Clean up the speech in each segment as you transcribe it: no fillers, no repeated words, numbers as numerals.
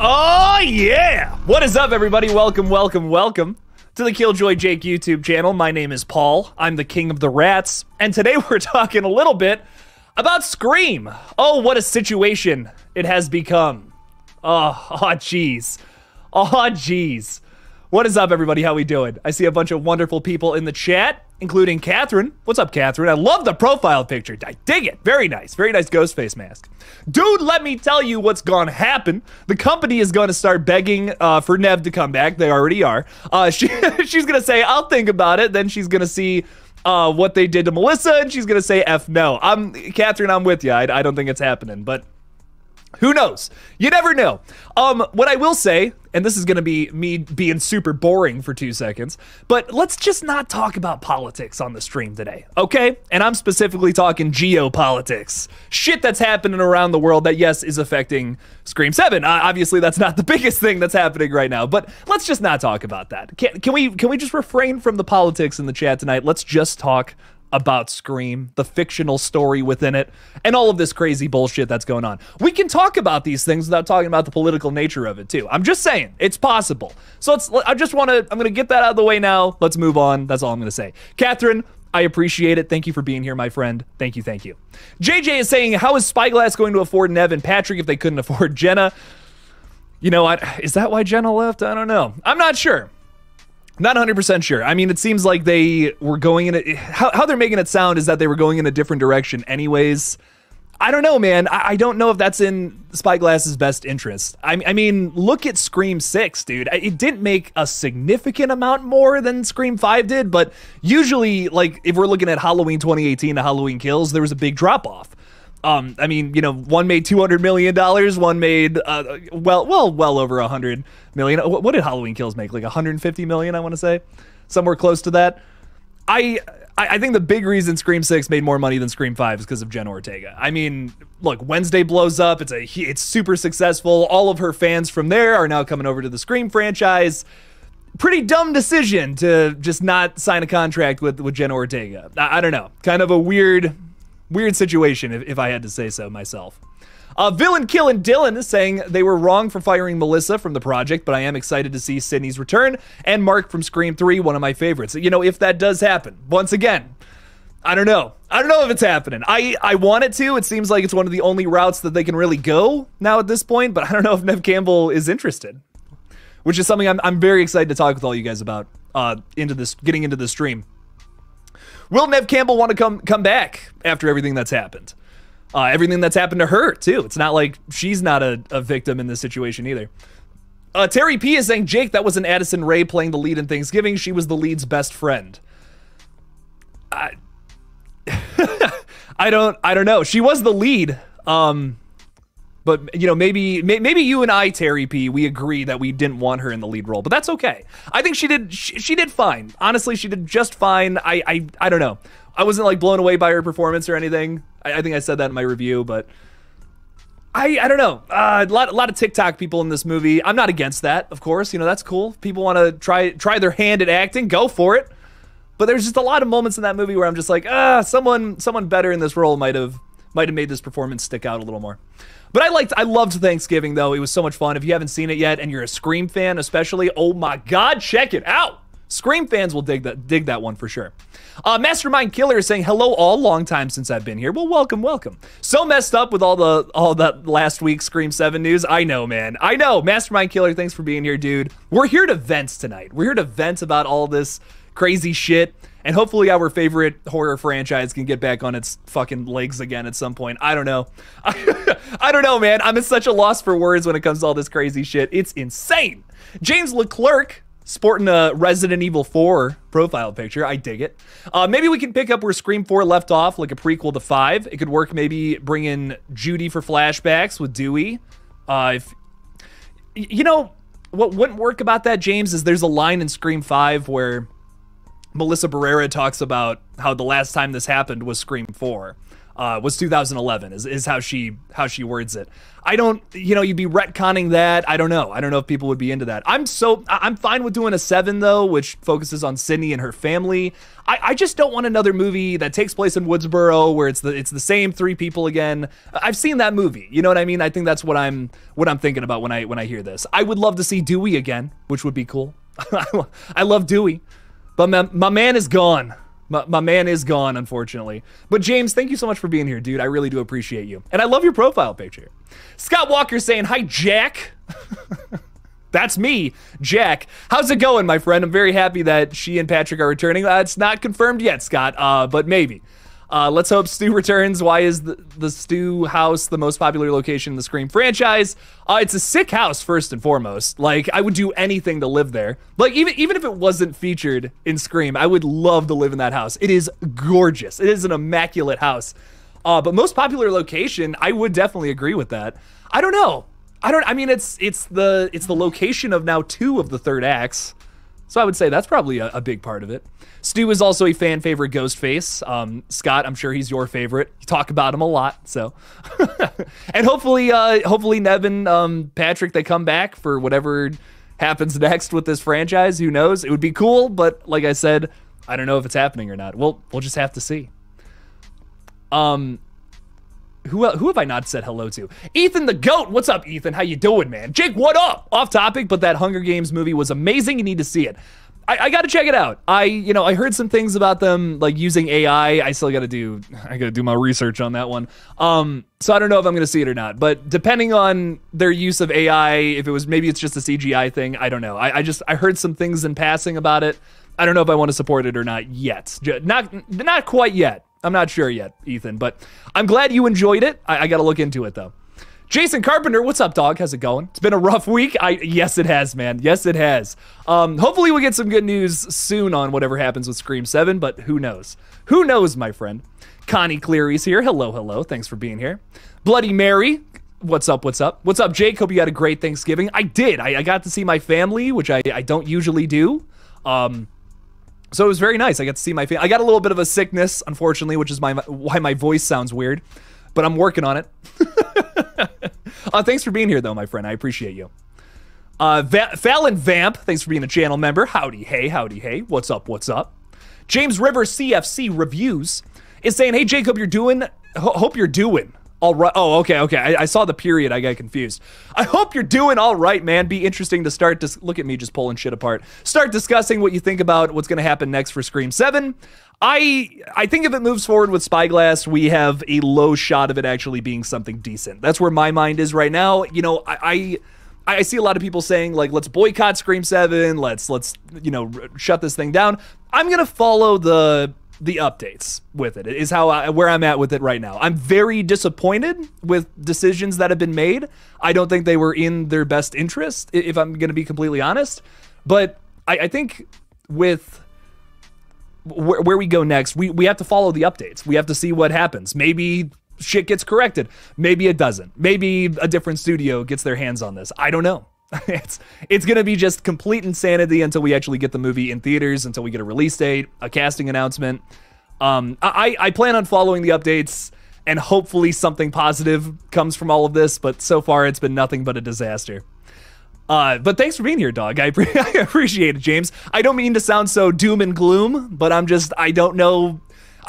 Oh, yeah! What is up, everybody? Welcome to the KillJoy Jake YouTube channel. My name is Paul. I'm the king of the rats. And today we're talking a little bit about Scream. Oh, what a situation it has become. Oh, jeez. Oh, jeez. What is up, everybody? How we doing? I see a bunch of wonderful people in the chat, including Catherine. What's up, Catherine? I love the profile picture. I dig it. Very nice ghostface mask. Dude, let me tell you what's gonna happen. The company is gonna start begging for Nev to come back. They already are. She's gonna say, I'll think about it. Then she's gonna see what they did to Melissa, and she's gonna say, F no. Catherine, I'm with you. I don't think it's happening, but who knows? You never know. What I will say, and this is going to be me being super boring for 2 seconds, but let's just not talk about politics on the stream today, okay? And I'm specifically talking geopolitics. Shit that's happening around the world that, yes, is affecting Scream 7. Obviously, that's not the biggest thing that's happening right now, but let's just not talk about that. Can we just refrain from the politics in the chat tonight? Let's just talk about Scream, the fictional story within it, and all of this crazy bullshit that's going on. We can talk about these things without talking about the political nature of it too. I'm just saying, it's possible. So I'm gonna get that out of the way now. Let's move on. That's all I'm gonna say. Catherine, I appreciate it. Thank you for being here, my friend. Thank you. JJ is saying, how is Spyglass going to afford Nev and Patrick if they couldn't afford Jenna? You know what? Is that why Jenna left? I don't know. I'm not sure. Not 100% sure. I mean, it seems like they were going in a... How they're making it sound is that they were going in a different direction anyways. I don't know, man. I don't know if that's in Spyglass's best interest. I mean, look at Scream 6, dude. It didn't make a significant amount more than Scream 5 did, but usually, like, if we're looking at Halloween 2018 to Halloween Kills, there was a big drop-off. I mean, you know, one made $200 million, one made, well over $100 million. What did Halloween Kills make? Like $150 million, I want to say? Somewhere close to that. I think the big reason Scream 6 made more money than Scream 5 is because of Jenna Ortega. I mean, look, Wednesday blows up. It's super successful. All of her fans from there are now coming over to the Scream franchise. Pretty dumb decision to just not sign a contract with Jenna Ortega. I don't know. Kind of a weird situation, if I had to say so myself. Villain Killin' Dylan is saying they were wrong for firing Melissa from the project, but I am excited to see Sidney's return, and Mark from Scream 3, one of my favorites. You know, if that does happen, once again, I don't know. I don't know if it's happening. I want it to. It seems like it's one of the only routes that they can really go now at this point, but I don't know if Nev Campbell is interested, which is something I'm very excited to talk with all you guys about getting into the stream. Will Nev Campbell want to come back after everything that's happened? Everything that's happened to her, too. It's not like she's not a victim in this situation either. Terry P is saying, Jake, that wasn't Addison Rae playing the lead in Thanksgiving. She was the lead's best friend. I don't know. She was the lead. But, you know, maybe you and I, Terry P, we agree that we didn't want her in the lead role, but that's okay. I think she did fine. Honestly, she did just fine. I don't know. I wasn't like blown away by her performance or anything. I think I said that in my review, but I don't know. A lot of TikTok people in this movie. I'm not against that, of course. You know, that's cool. People want to try their hand at acting, go for it. But there's just a lot of moments in that movie where I'm just like, someone better in this role might have made this performance stick out a little more. But I loved Thanksgiving, though. It was so much fun. If you haven't seen it yet and you're a Scream fan especially, oh my God, check it out. Scream fans will dig that one for sure. Mastermind Killer is saying, hello all, long time since I've been here. Well, welcome. So messed up with all that last week's Scream 7 news. I know, man. I know. Mastermind Killer, thanks for being here, dude. We're here to vent tonight. We're here to vent about all this crazy shit. And hopefully our favorite horror franchise can get back on its fucking legs again at some point. I don't know. I don't know, man. I'm at such a loss for words when it comes to all this crazy shit. It's insane. James Leclerc, sporting a Resident Evil 4 profile picture. I dig it. Maybe we can pick up where Scream 4 left off, like a prequel to 5. It could work, maybe bring in Judy for flashbacks with Dewey. You know, what wouldn't work about that, James, is there's a line in Scream 5 where Melissa Barrera talks about how the last time this happened was Scream 4. was 2011 is how she words it. I don't, you'd be retconning that. I don't know if people would be into that. I'm fine with doing a 7 though, which focuses on Sidney and her family. I just don't want another movie that takes place in Woodsboro where it's the same 3 people again. I've seen that movie. You know what I mean? I think that's what I'm thinking about when I hear this. I would love to see Dewey again, which would be cool. I love Dewey, but my man is gone. My man is gone, unfortunately. But James, thank you so much for being here, dude. I really do appreciate you. And I love your profile picture. Scott Walker saying, hi, Jack. That's me, Jack. How's it going, my friend? I'm very happy that she and Patrick are returning. It's not confirmed yet, Scott, but maybe. Let's hope Stu returns. Why is the Stu house the most popular location in the Scream franchise? It's a sick house, first and foremost. Like, I would do anything to live there. Like, even if it wasn't featured in Scream, I would love to live in that house. It is gorgeous. It is an immaculate house. But most popular location, I would definitely agree with that. I don't know. I mean, it's the location of now 2 of the 3rd acts. So I would say that's probably a big part of it. Stu is also a fan favorite Ghostface. Scott, I'm sure he's your favorite. You talk about him a lot, so. And hopefully Nev and Patrick, they come back for whatever happens next with this franchise. Who knows? It would be cool, but like I said, I don't know if it's happening or not. We'll just have to see. Who have I not said hello to? Ethan the GOAT. What's up, Ethan? How you doing, man? Jake, what up? Off topic, but that Hunger Games movie was amazing. You need to see it. I got to check it out. I heard some things about them like using AI. I got to do my research on that one. So I don't know if I'm going to see it or not, but depending on their use of AI, if maybe it's just a CGI thing, I don't know. I heard some things in passing about it. I don't know if I want to support it or not yet. Not quite yet. I'm not sure yet, Ethan, but I'm glad you enjoyed it. I got to look into it though. Jason Carpenter, what's up, dog? How's it going? It's been a rough week. Yes, it has, man. Yes, it has. Hopefully we'll get some good news soon on whatever happens with Scream 7, but who knows? Who knows, my friend? Connie Cleary's here. Hello, hello. Thanks for being here. Bloody Mary, what's up, what's up? What's up, Jake? Hope you had a great Thanksgiving. I did. I got to see my family, which I don't usually do. So it was very nice. I got to see my family. I got a little bit of a sickness, unfortunately, which is why my voice sounds weird, but I'm working on it. Thanks for being here, though, my friend. I appreciate you. Fallon Vamp, thanks for being a channel member. Howdy, hey, howdy, hey. What's up, what's up? James River CFC Reviews is saying, hey, Jake, hope you're doing all right. Oh, okay. I saw the period. I got confused. I hope you're doing all right, man. Be interesting to start to look at me just pulling shit apart. Start discussing what you think about what's going to happen next for Scream 7. I think if it moves forward with Spyglass, we have a low shot of it actually being something decent. That's where my mind is right now. You know, I see a lot of people saying like, let's boycott Scream 7. Let's shut this thing down. I'm going to follow the updates with it is where I'm at with it right now. I'm very disappointed with decisions that have been made. I don't think they were in their best interest, if I'm going to be completely honest. But I think with where we go next, we have to follow the updates. We have to see what happens. Maybe shit gets corrected. Maybe it doesn't. Maybe a different studio gets their hands on this. I don't know. It's gonna be just complete insanity until we actually get the movie in theaters, until we get a release date, a casting announcement. I plan on following the updates, and hopefully something positive comes from all of this, but so far it's been nothing but a disaster. But thanks for being here, dog. I appreciate it, James. I don't mean to sound so doom and gloom, but I don't know.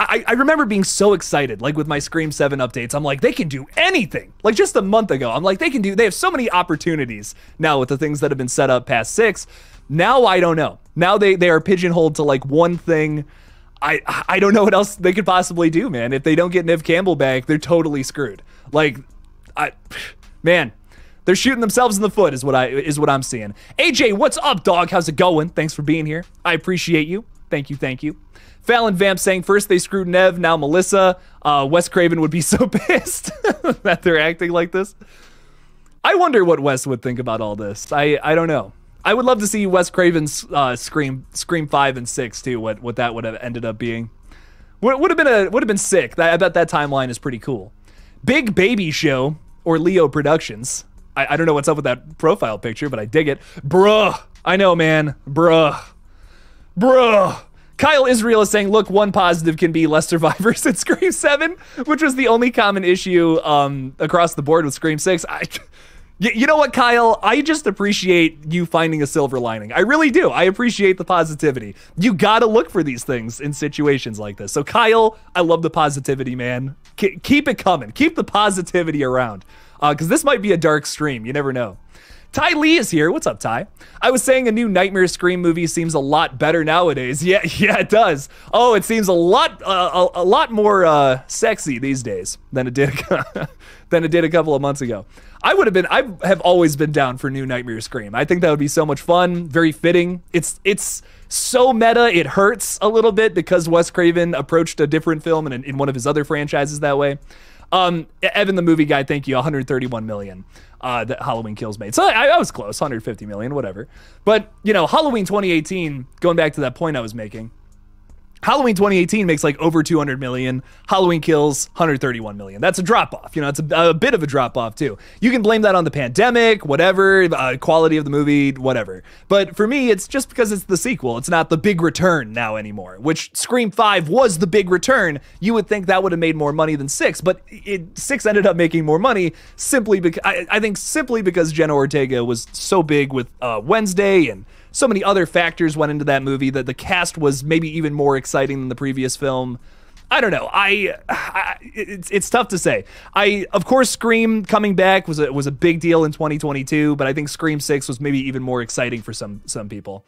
I remember being so excited, like with my Scream 7 updates. I'm like, they can do anything. Like just a month ago, I'm like, they have so many opportunities now with the things that have been set up past 6. Now I don't know. Now they are pigeonholed to like one thing. I don't know what else they could possibly do, man. If they don't get Neve Campbell back, they're totally screwed. Like, man, they're shooting themselves in the foot is what I'm seeing. AJ, what's up, dog? How's it going? Thanks for being here. I appreciate you. Thank you. Fallon Vamp saying, first they screwed Nev, now Melissa. Wes Craven would be so pissed that they're acting like this. I wonder what Wes would think about all this. I don't know. I would love to see Wes Craven's Scream 5 and 6 too. What that would have ended up being. Would have been sick. I bet that timeline is pretty cool. Big Baby Show or Leo Productions. I don't know what's up with that profile picture, but I dig it. Bruh. I know, man. Bruh. Kyle Israel is saying, look, one positive can be less survivors in Scream 7, which was the only common issue across the board with Scream 6. You know what, Kyle? I just appreciate you finding a silver lining. I really do. I appreciate the positivity. You gotta look for these things in situations like this. So, Kyle, I love the positivity, man. Keep it coming. Keep the positivity around. Because this might be a dark stream. You never know. Ty Lee is here. What's up, Ty? I was saying a new Nightmare Scream movie seems a lot better nowadays. Yeah, it does. Oh, it seems a lot more sexy these days than it did a couple of months ago. I have always been down for new Nightmare Scream. I think that would be so much fun, very fitting. It's so meta, it hurts a little bit because Wes Craven approached a different film in one of his other franchises that way. Evan the Movie Guy, thank you, 131 million that Halloween Kills made. So I was close, 150 million, whatever. But, you know, Halloween 2018, going back to that point I was making, Halloween 2018 makes like over 200 million. Halloween Kills 131 million. That's a drop off. You know, it's a bit of a drop off too. You can blame that on the pandemic, whatever, quality of the movie, whatever. But for me, it's just because it's the sequel. It's not the big return now anymore, which Scream 5 was the big return. You would think that would have made more money than 6, but 6 ended up making more money simply because I think simply because Jenna Ortega was so big with Wednesday, and so many other factors went into that movie that the cast was maybe even more exciting than the previous film. I don't know. It's tough to say. Of course, Scream coming back was a big deal in 2022, but I think Scream 6 was maybe even more exciting for some people.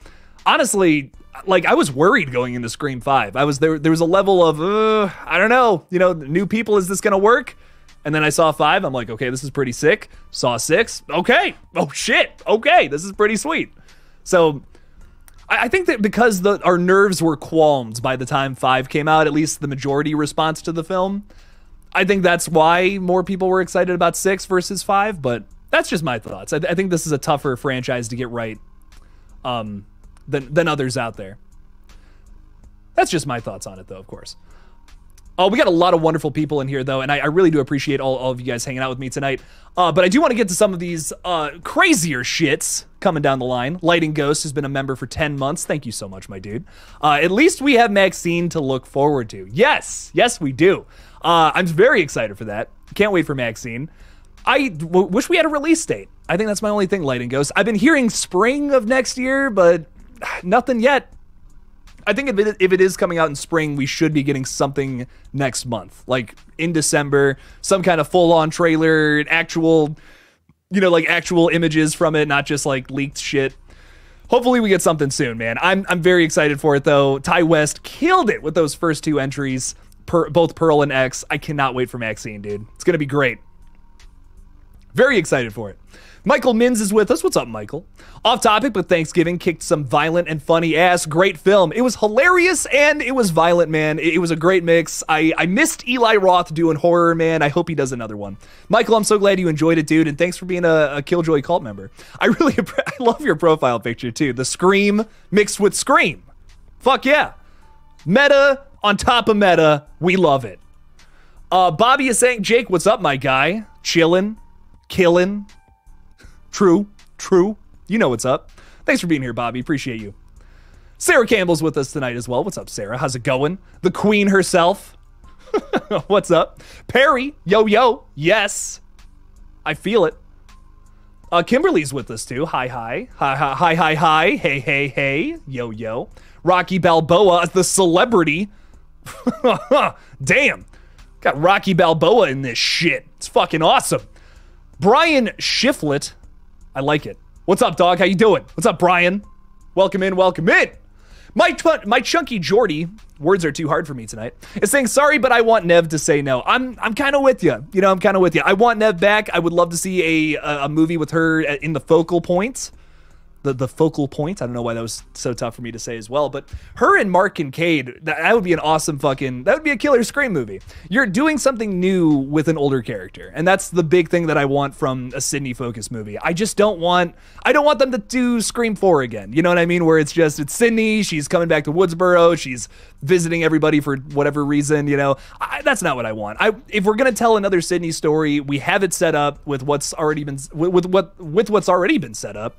Honestly, like, I was worried going into Scream 5. There was a level of I don't know, you know, new people, is this gonna work? And then I saw 5. I'm like, okay, this is pretty sick. Saw 6. Okay. Oh shit. Okay, this is pretty sweet. So I think that because our nerves were qualmed by the time 5 came out, at least the majority response to the film, I think that's why more people were excited about 6 versus 5, but that's just my thoughts. I think this is a tougher franchise to get right than others out there. That's just my thoughts on it, though, of course. Oh, we got a lot of wonderful people in here, though, and I really do appreciate all of you guys hanging out with me tonight. But I do want to get to some of these crazier shits coming down the line. Lighting Ghost has been a member for 10 months. Thank you so much, my dude. At least we have Maxine to look forward to. Yes, we do. I'm very excited for that. Can't wait for Maxine. I wish we had a release date. I think that's my only thing, Lighting Ghost. I've been hearing spring of next year, but nothing yet. I think if it is coming out in spring, we should be getting something next month, like in December, some kind of full-on trailer, actual, you know, like actual images from it, not just like leaked shit. Hopefully we get something soon, man. I'm very excited for it, though. Ty West killed it with those first 2 entries, both Pearl and X. I cannot wait for Maxine, dude. It's gonna be great. Very excited for it. Michael Mins is with us. What's up, Michael? Off topic, but Thanksgiving kicked some violent and funny ass. Great film. It was hilarious and it was violent, man. It was a great mix. I missed Eli Roth doing horror, man. I hope he does another one. Michael, I'm so glad you enjoyed it, dude, and thanks for being a KillJoy cult member. I love your profile picture, too. The Scream mixed with Scream. Fuck yeah. Meta on top of meta. We love it. Bobby is saying, Jake, what's up, my guy? Chillin', killin'. True. You know what's up. Thanks for being here, Bobby. Appreciate you. Sarah Campbell's with us tonight as well. What's up, Sarah? How's it going? The queen herself. What's up? Perry. Yo. Yes. I feel it. Kimberly's with us too. Hi. Hey. Yo. Rocky Balboa, the celebrity. Damn. Got Rocky Balboa in this shit. It's fucking awesome. Brian Shiflett. I like it. What's up, dog? How you doing? What's up, Brian? Welcome in. My chunky Geordie, words are too hard for me tonight, is saying, sorry, but I want Nev to say no. I'm kind of with you. You know, I'm kind of with you. I want Nev back. I would love to see a movie with her in the focal point. The focal point. I don't know why that was so tough for me to say as well, but her and Mark Kincaid, that would be an awesome that would be a killer Scream movie. You're doing something new with an older character, and that's the big thing that I want from a Sidney focused movie. I don't want them to do Scream 4 again. You know what I mean? Where it's Sidney, she's coming back to Woodsboro, she's visiting everybody for whatever reason, you know. That's not what I want. If we're going to tell another Sidney story, we have it set up with what's already been, with what's already been set up.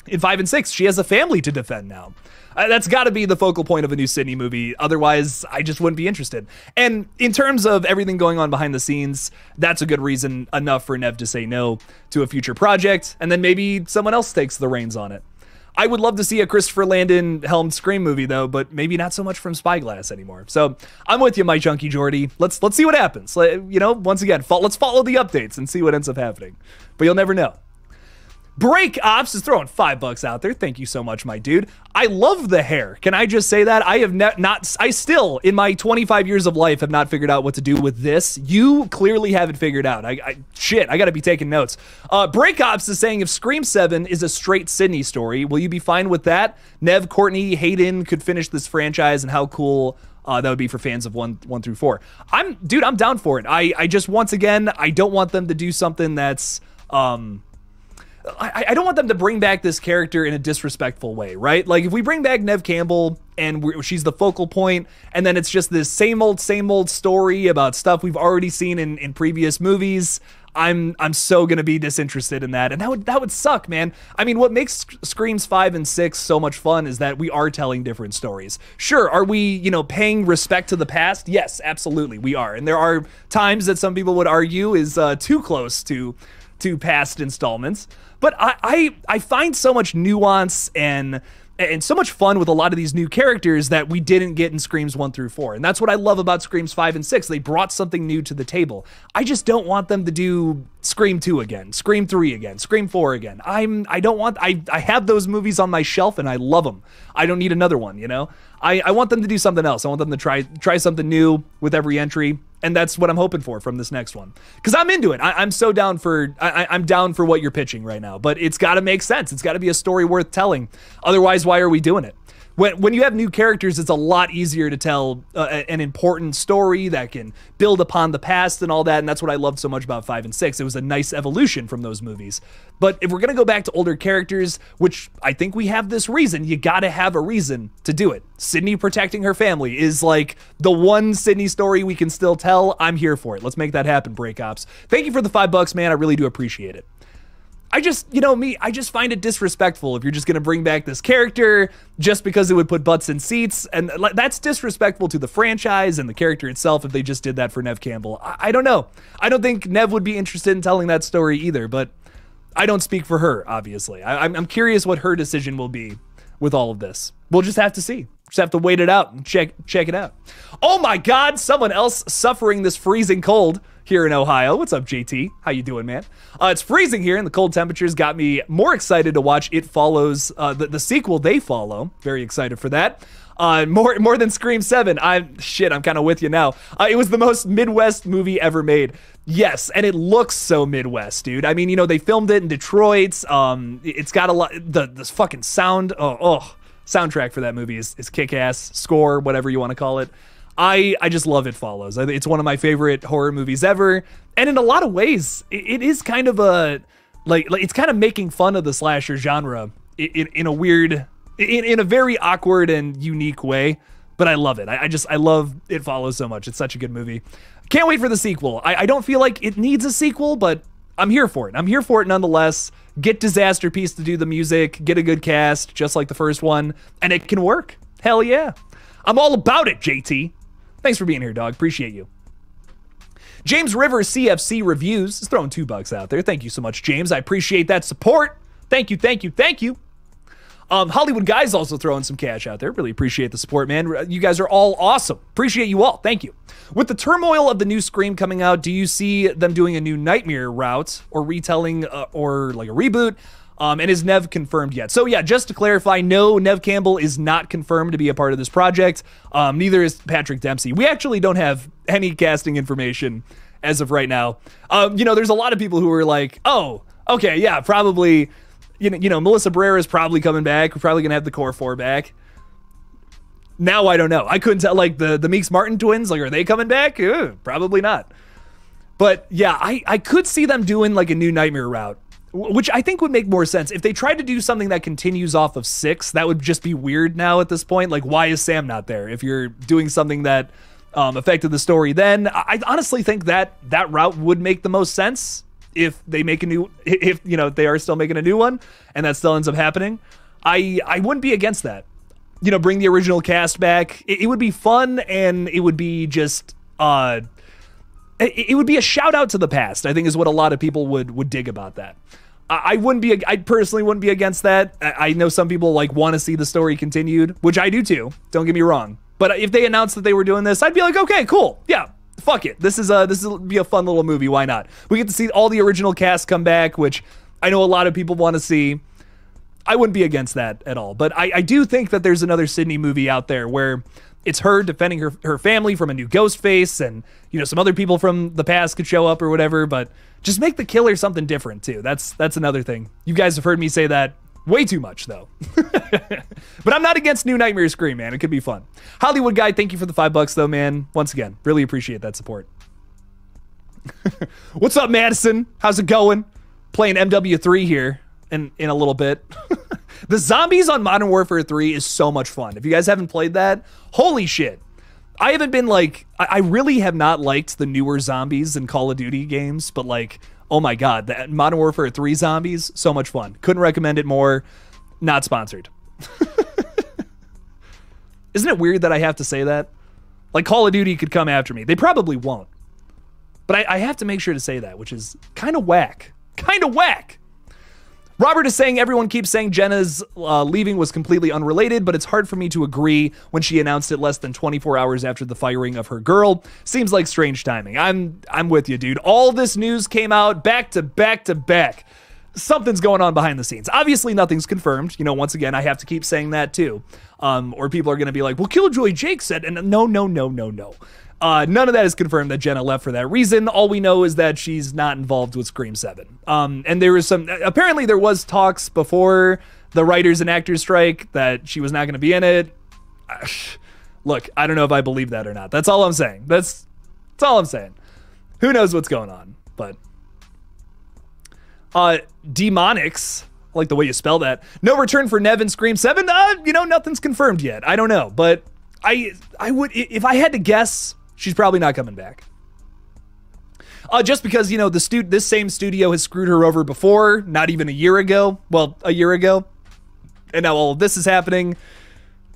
in 5 and 6, she has a family to defend now. That's got to be the focal point of a new Sidney movie. Otherwise, I just wouldn't be interested. And in terms of everything going on behind the scenes, that's a good reason enough for Nev to say no to a future project. And then maybe someone else takes the reins on it. I would love to see a Christopher Landon helmed Scream movie, though, but maybe not so much from Spyglass anymore. So I'm with you, my junkie Jordy. Let's see what happens. You know, once again, let's follow the updates and see what ends up happening. But you'll never know. Break Ops is throwing $5 out there. Thank you so much, my dude. I love the hair. Can I just say that? I have I still, in my 25 years of life, have not figured out what to do with this. You clearly haven't figured out. Shit, I gotta be taking notes. Break Ops is saying, if Scream 7 is a straight Sidney story, will you be fine with that? Nev, Courtney, Hayden could finish this franchise, and how cool that would be for fans of 1 through 4. I'm down for it. I just, once again, I don't want them to do something that's, I don't want them to bring back this character in a disrespectful way, right? Like, if we bring back Nev Campbell and she's the focal point, and then it's just this same old story about stuff we've already seen in previous movies, I'm so gonna be disinterested in that, and that would suck, man. I mean, what makes Screams 5 and 6 so much fun is that we are telling different stories. Sure, are we, paying respect to the past? Yes, absolutely, we are. And there are times that some people would argue is too close to past installments. But I find so much nuance and so much fun with a lot of these new characters that we didn't get in Screams 1 through 4. And that's what I love about Screams 5 and 6. They brought something new to the table. I just don't want them to do Scream 2 again, Scream 3 again, Scream 4 again. I have those movies on my shelf and I love them. I don't need another one, I want them to do something else. I want them to try something new with every entry. And that's what I'm hoping for from this next one. Because I'm into it. I'm so down for, I'm down for what you're pitching right now. But it's got to make sense. It's got to be a story worth telling. Otherwise, why are we doing it? When you have new characters, it's a lot easier to tell an important story that can build upon the past and all that, and that's what I loved so much about 5 and 6. It was a nice evolution from those movies. But if we're going to go back to older characters, which I think we have this reason, you got to have a reason to do it. Sidney protecting her family is like the one Sidney story we can still tell. I'm here for it. Let's make that happen, Break Ops. Thank you for the $5, man. I really do appreciate it. I just find it disrespectful if you're just going to bring back this character just because it would put butts in seats. And that's disrespectful to the franchise and the character itself if they just did that for Nev Campbell. I don't know. I don't think Nev would be interested in telling that story either, but I don't speak for her, obviously. I'm curious what her decision will be with all of this. We'll just have to see. Just have to wait it out and check it out. Oh my God, someone else suffering this freezing cold here in Ohio. What's up, JT? How you doing, man? It's freezing here, and the cold temperatures got me more excited to watch It Follows, the sequel They Follow. Very excited for that. More than Scream 7. I'm kind of with you now. It was the most Midwest movie ever made. Yes, and it looks so Midwest, dude. I mean, they filmed it in Detroit. It's got a lot. This fucking sound. Soundtrack for that movie is kick-ass. Score, whatever you want to call it. I just love It Follows. It's one of my favorite horror movies ever. And in a lot of ways, it is kind of it's kind of making fun of the slasher genre in a weird, in a very awkward and unique way. But I love it. I love It Follows so much. It's such a good movie. Can't wait for the sequel. I don't feel like it needs a sequel, but I'm here for it. I'm here for it nonetheless. Get Disaster Piece to do the music, get a good cast, just like the first one, and it can work. Hell yeah. I'm all about it, JT. Thanks for being here, dog. Appreciate you. James Rivers CFC Reviews is throwing $2 out there. Thank you so much, James. I appreciate that support. Thank you, thank you, thank you. Hollywood Guys also throwing some cash out there. Really appreciate the support, man. You guys are all awesome. Appreciate you all. Thank you. With the turmoil of the new Scream coming out, do you see them doing a new Nightmare route or retelling or like a reboot? And is Nev confirmed yet? So yeah, just to clarify, no, Nev Campbell is not confirmed to be a part of this project. Neither is Patrick Dempsey. We actually don't have any casting information as of right now. There's a lot of people who are like, oh, okay, yeah, probably, Melissa Barrera is probably coming back. We're probably going to have the Core 4 back. Now I don't know. I couldn't tell, like, the Meeks Martin twins, like, are they coming back? Probably not. But yeah, I could see them doing like a new Nightmare route, which I think would make more sense. If they tried to do something that continues off of 6, that would just be weird now at this point. Like, why is Sam not there? If you're doing something that affected the story, then I honestly think that route would make the most sense. if they make a new, if you know, they are still making a new one and that still ends up happening, I wouldn't be against that. You know, bring the original cast back. It would be fun, and it would be just it would be a shout out to the past, I think, is what a lot of people would dig about that. I personally wouldn't be against that. I know some people like want to see the story continued, which I do too. Don't get me wrong. But if they announced that they were doing this, I'd be like, okay, cool. Yeah, fuck it. This will be a fun little movie. Why not? We get to see all the original cast come back, which I know a lot of people want to see. I wouldn't be against that at all. But I do think that there's another Sidney movie out there where it's her defending her family from a new Ghostface, and you know, some other people from the past could show up or whatever, but just make the killer something different too. That's another thing. You guys have heard me say that way too much though. But I'm not against New Nightmare Scream, man. It could be fun. Hollywood Guy, thank you for the $5 though, man. Once again, really appreciate that support. What's up, Madison? How's it going? Playing MW3 here in a little bit. The zombies on Modern Warfare 3 is so much fun. If you guys haven't played that, holy shit. I haven't been like, I really have not liked the newer zombies in Call of Duty games, but like, oh my God, the Modern Warfare 3 zombies, so much fun. Couldn't recommend it more. Not sponsored. Isn't it weird that I have to say that? Like, Call of Duty could come after me. They probably won't. But I have to make sure to say that, which is kind of whack. Kind of whack. Robert is saying everyone keeps saying Jenna's leaving was completely unrelated, but it's hard for me to agree when she announced it less than 24 hours after the firing of her girl. Seems like strange timing. I'm with you, dude. All this news came out back to back to back. Something's going on behind the scenes. Obviously, nothing's confirmed. You know, once again, I have to keep saying that too. Or people are going to be like, well, KillJoy Jake said, and no. None of that is confirmed that Jenna left for that reason. All we know is that she's not involved with Scream 7. And there was apparently there was talks before the writers and actors strike that she was not going to be in it. Look, I don't know if I believe that or not. That's all I'm saying. That's all I'm saying. Who knows what's going on, but Demonics, I like the way you spell that. No return for Nev in Scream 7. You know, nothing's confirmed yet. I don't know, but I would, if I had to guess, she's probably not coming back. Just because, you know, this same studio has screwed her over before, not even a year ago. Well, a year ago. And now all of this is happening.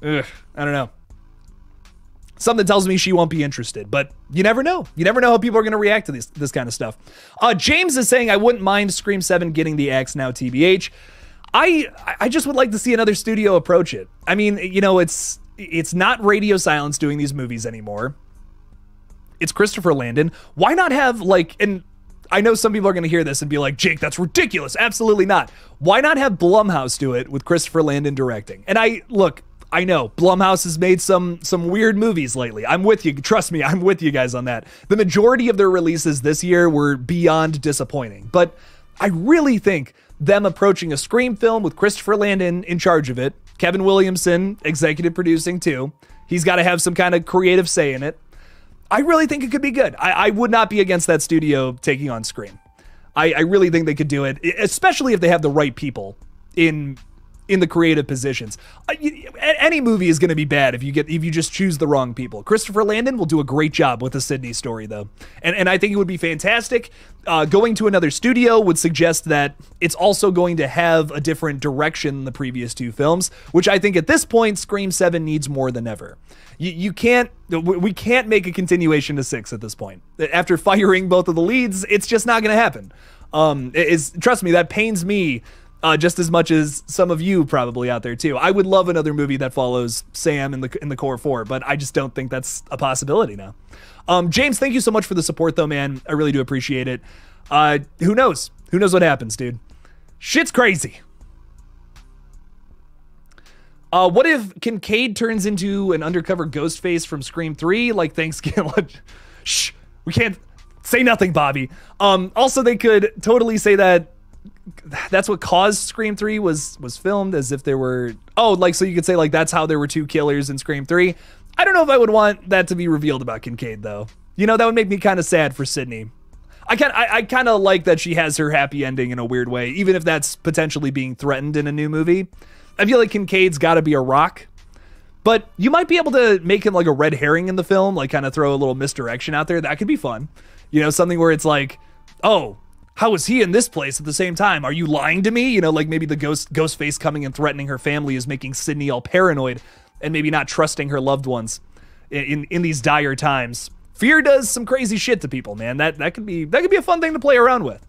Ugh, I don't know. Something tells me she won't be interested, but you never know. You never know how people are going to react to this kind of stuff. James is saying, I wouldn't mind Scream 7 getting the axe now, TBH. I just would like to see another studio approach it. I mean, you know, it's not Radio Silence doing these movies anymore. It's Christopher Landon. Why not have, like, and I know some people are going to hear this and be like, Jake, that's ridiculous. Absolutely not. Why not have Blumhouse do it with Christopher Landon directing? And I know Blumhouse has made some weird movies lately. I'm with you. Trust me, I'm with you guys on that. The majority of their releases this year were beyond disappointing. But I really think them approaching a Scream film with Christopher Landon in charge of it, Kevin Williamson executive producing too, he's got to have some kind of creative say in it. I really think it could be good. I would not be against that studio taking on Scream. I really think they could do it, especially if they have the right people in the creative positions. Any movie is going to be bad if you just choose the wrong people. Christopher Landon will do a great job with the Sidney story, though, and I think it would be fantastic. Going to another studio would suggest that it's also going to have a different direction than the previous two films, which I think at this point, Scream 7 needs more than ever. We can't make a continuation to 6 at this point. After firing both of the leads, it's just not going to happen. Trust me, that pains me just as much as some of you probably out there too. I would love another movie that follows Sam in the core 4, but I just don't think that's a possibility now. James, thank you so much for the support though, man. I really do appreciate it. Who knows? Who knows what happens, dude? Shit's crazy. What if Kincaid turns into an undercover ghost face from Scream 3? Like, Thanksgiving. Shh, we can't say nothing, Bobby. Also, they could totally say that that's what caused Scream 3 was filmed, as if there were, so you could say like that's how there were two killers in Scream 3. I don't know if I would want that to be revealed about Kincaid though. You know, that would make me kind of sad for Sidney. I kind of like that she has her happy ending in a weird way, even if that's potentially being threatened in a new movie. I feel like Kincaid's got to be a rock, but you might be able to make him like a red herring in the film, like kind of throw a little misdirection out there. That could be fun. You know, something where it's like, oh, how is he in this place at the same time? Are you lying to me? You know, like maybe the Ghostface coming and threatening her family is making Sidney all paranoid and maybe not trusting her loved ones in these dire times. Fear does some crazy shit to people, man. That could be a fun thing to play around with.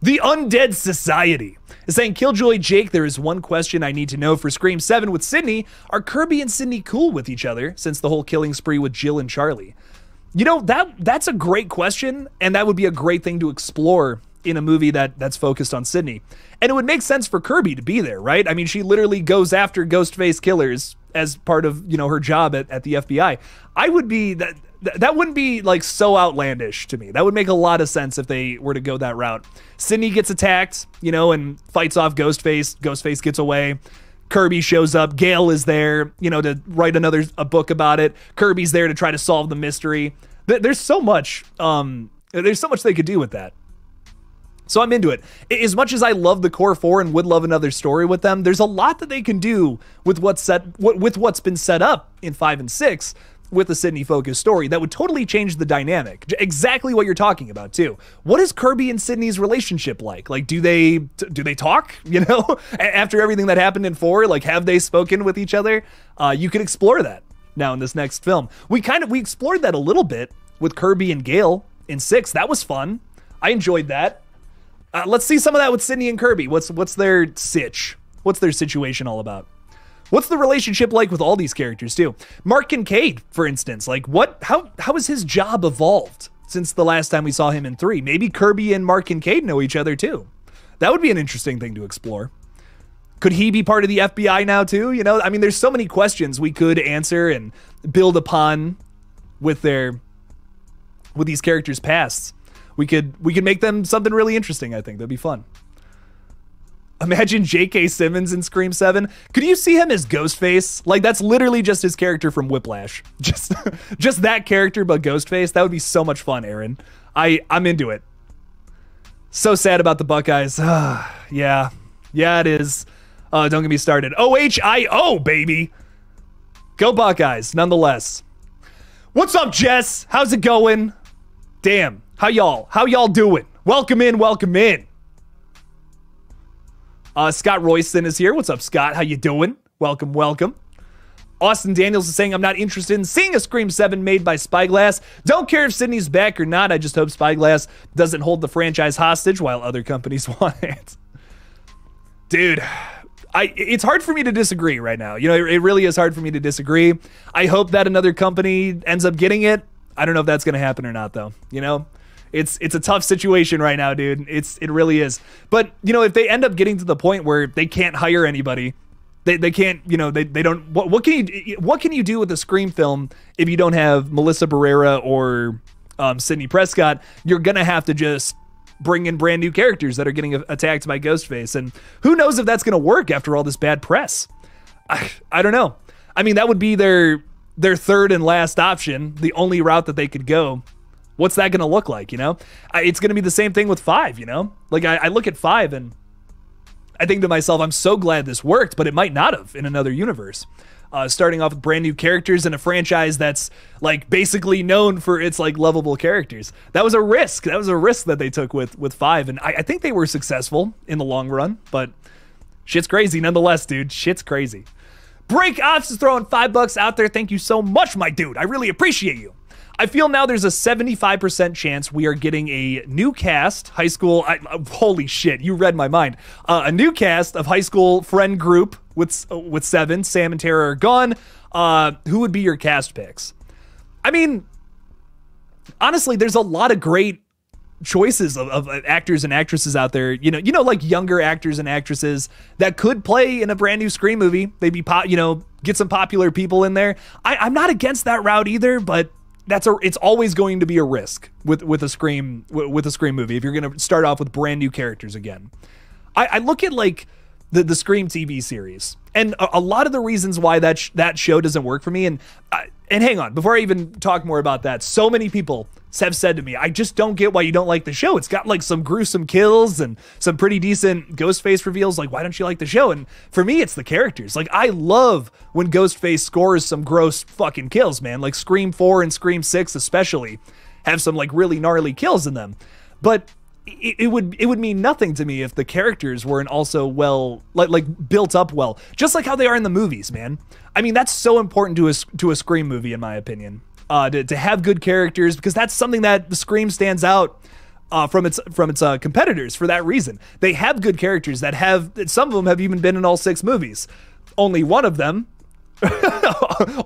The Undead Society is saying, KillJoy Jake, there is one question I need to know for Scream 7 with Sidney. Are Kirby and Sidney cool with each other since the whole killing spree with Jill and Charlie? You know, that's a great question, and that would be a great thing to explore in a movie that's focused on Sidney. And it would make sense for Kirby to be there, right? I mean, she literally goes after Ghostface killers as part of, you know, her job at the FBI. I would be that wouldn't be like so outlandish to me. That would make a lot of sense if they were to go that route. Sidney gets attacked, you know, and fights off Ghostface. Ghostface gets away. Kirby shows up. Gale is there, you know, to write a book about it. Kirby's there to try to solve the mystery. There's so much they could do with that. So I'm into it. As much as I love the core four and would love another story with them, there's a lot that they can do with what's been set up in 5 and 6 with a Sidney focused story that would totally change the dynamic. Exactly what you're talking about too. What is Kirby and Sidney's relationship like? Like, do they talk, you know, after everything that happened in 4, like have they spoken with each other? You could explore that now in this next film. We explored that a little bit with Kirby and Gale in 6. That was fun. I enjoyed that. Let's see some of that with Sidney and Kirby. What's their sitch? What's their situation all about? What's the relationship like with all these characters too? Mark Kincaid, for instance, like how has his job evolved since the last time we saw him in 3? Maybe Kirby and Mark Kincaid know each other too. That would be an interesting thing to explore. Could he be part of the FBI now too? You know, I mean, there's so many questions we could answer and build upon with these characters' pasts. We could make them something really interesting, I think. That'd be fun. Imagine J.K. Simmons in Scream 7. Could you see him as Ghostface? Like, that's literally just his character from Whiplash. Just that character, but Ghostface. That would be so much fun, Aaron. I'm into it. So sad about the Buckeyes. Yeah, it is. Don't get me started. OHIO, baby. Go Buckeyes, nonetheless. What's up, Jess? How's it going? Damn. How y'all doing? Welcome in. Scott Royston is here. What's up, Scott? How you doing? Welcome. Austin Daniels is saying, I'm not interested in seeing a Scream 7 made by Spyglass. Don't care if Sidney's back or not. I just hope Spyglass doesn't hold the franchise hostage while other companies want it. Dude, it's hard for me to disagree right now. You know, it really is hard for me to disagree. I hope that another company ends up getting it. I don't know if that's going to happen or not, though. You know? It's a tough situation right now, dude. It really is. But, you know, if they end up getting to the point where they can't hire anybody, they can't, you know, they don't, what can you do with a Scream film if you don't have Melissa Barrera or Sidney Prescott? You're going to have to just bring in brand new characters that are getting attacked by Ghostface. And who knows if that's going to work after all this bad press? I don't know. I mean, that would be their third and last option, the only route that they could go. What's that going to look like, you know? It's going to be the same thing with 5, you know? Like, I look at 5 and I think to myself, I'm so glad this worked, but it might not have in another universe. Starting off with brand new characters in a franchise that's, like, basically known for its, like, lovable characters. That was a risk. That was a risk that they took with 5, and I think they were successful in the long run, but shit's crazy nonetheless, dude. Shit's crazy. Break Ops is throwing $5 out there. Thank you so much, my dude. I really appreciate you. I feel now there's a 75% chance we are getting a new cast, high school, holy shit, you read my mind. A new cast of high school friend group with 7, Sam and Tara are gone. Who would be your cast picks? I mean, honestly, there's a lot of great choices of actors and actresses out there. You know, like younger actors and actresses that could play in a brand new Scream movie. Maybe, get some popular people in there. I'm not against that route either, but it's always going to be a risk with a Scream movie if you're going to start off with brand new characters again. I look at like the Scream TV series, and a lot of the reasons why that show doesn't work for me. And hang on, before I even talk more about that, so many people have said to me, I just don't get why you don't like the show. It's got like some gruesome kills and some pretty decent Ghostface reveals. Like, why don't you like the show? And for me, it's the characters. Like, I love when Ghostface scores some gross fucking kills, man. Like Scream 4 and Scream 6 especially have some like really gnarly kills in them. But it would mean nothing to me if the characters weren't also well, like built up well, just like how they are in the movies, man. I mean, that's so important to a Scream movie, in my opinion, to have good characters, because that's something that the Scream stands out from its competitors for that reason. They have good characters that some of them have even been in all 6 movies. Only one of them.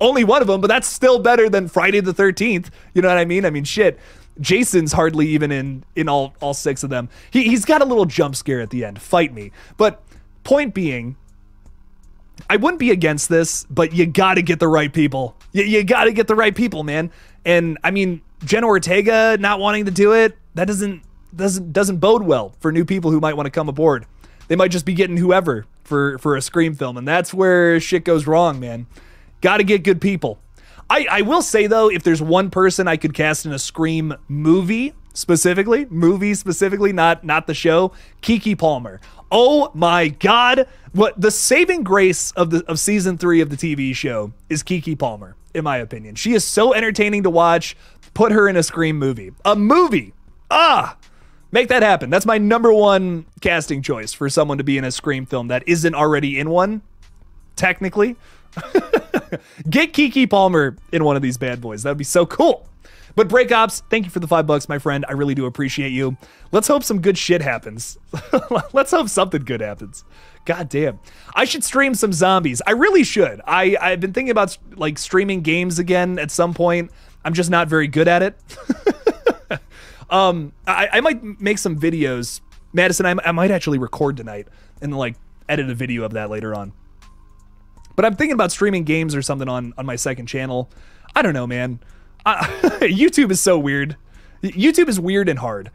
Only one of them, but that's still better than Friday the 13th. You know what I mean? I mean, shit. Jason's hardly even in all 6 of them. He's got a little jump scare at the end. Fight me. But point being, I wouldn't be against this, but you got to get the right people. You got to get the right people, man. And I mean, Jenna Ortega not wanting to do it, that doesn't bode well for new people who might want to come aboard. They might just be getting whoever for a Scream film, and that's where shit goes wrong, man. Got to get good people. I will say, though, if there's one person I could cast in a Scream movie specifically, not the show, Keke Palmer. Oh my God. What the saving grace of season 3 of the TV show is Keke Palmer, in my opinion. She is so entertaining to watch. Put her in a Scream movie. A movie. Make that happen. That's my #1 casting choice for someone to be in a Scream film that isn't already in one, technically. Get Keke Palmer in one of these bad boys. That would be so cool. But Break Ops, thank you for the $5, my friend. I really do appreciate you. Let's hope some good shit happens. Let's hope something good happens. God damn. I should stream some zombies. I really should. I've been thinking about like streaming games again at some point. I'm just not very good at it. I might make some videos. Madison, I might actually record tonight and like edit a video of that later on. But I'm thinking about streaming games or something on my second channel. I don't know, man. YouTube is so weird. YouTube is weird and hard.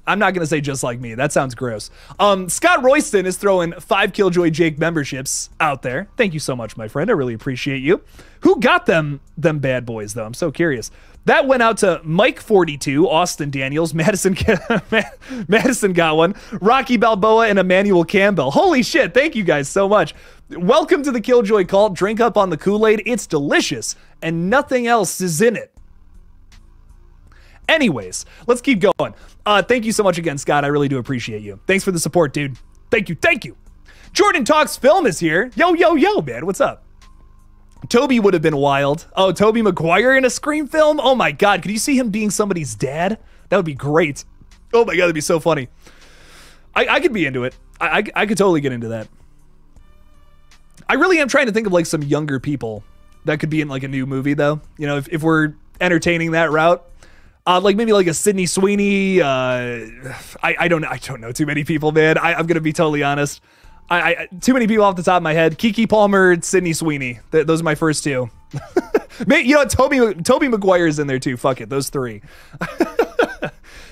I'm not going to say just like me. That sounds gross. Scott Royston is throwing 5 KillJoy Jake memberships out there. Thank you so much, my friend. I really appreciate you. Who got them bad boys, though? I'm so curious. That went out to Mike42, Austin Daniels, Madison got one, Rocky Balboa, and Emmanuel Campbell. Holy shit, thank you guys so much. Welcome to the KillJoy cult. Drink up on the Kool-Aid. It's delicious, and nothing else is in it. Anyways, let's keep going. Thank you so much again, Scott. I really do appreciate you. Thanks for the support, dude. Thank you. Jordan Talks Film is here. Yo, man. What's up? Toby would have been wild. Oh, Tobey Maguire in a Scream film? Oh my God. Could you see him being somebody's dad? That would be great. Oh my God, that'd be so funny. I could be into it. I could totally get into that. I really am trying to think of like some younger people that could be in like a new movie, though. You know, if we're entertaining that route. Like maybe like a Sidney Sweeney. I don't know too many people, man. I'm gonna be totally honest. Too many people off the top of my head. Keke Palmer, Sidney Sweeney. Those are my first 2. You know what? Tobey Maguire's in there too. Fuck it, those 3.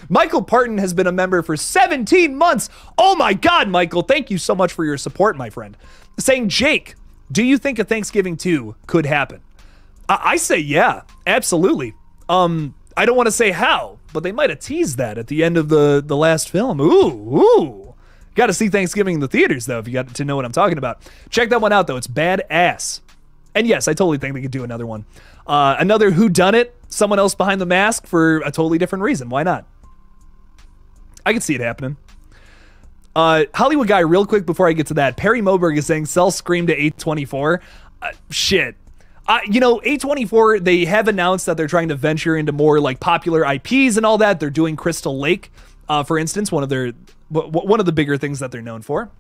Michael Parton has been a member for 17 months. Oh my God, Michael! Thank you so much for your support, my friend. Saying, Jake, do you think a Thanksgiving 2 could happen? I say yeah, absolutely. I don't want to say how, but they might have teased that at the end of the last film. Ooh. Got to see Thanksgiving in the theaters, though, if you got to know what I'm talking about. Check that one out, though. It's badass. And yes, I totally think they could do another one. Another whodunit, someone else behind the mask for a totally different reason. Why not? I could see it happening. Hollywood guy, real quick before I get to that. Perry Moberg is saying, sell Scream to A24. Shit. You know, A24, they have announced that they're trying to venture into more like popular IPs and all that. They're doing Crystal Lake, for instance, one of the bigger things that they're known for.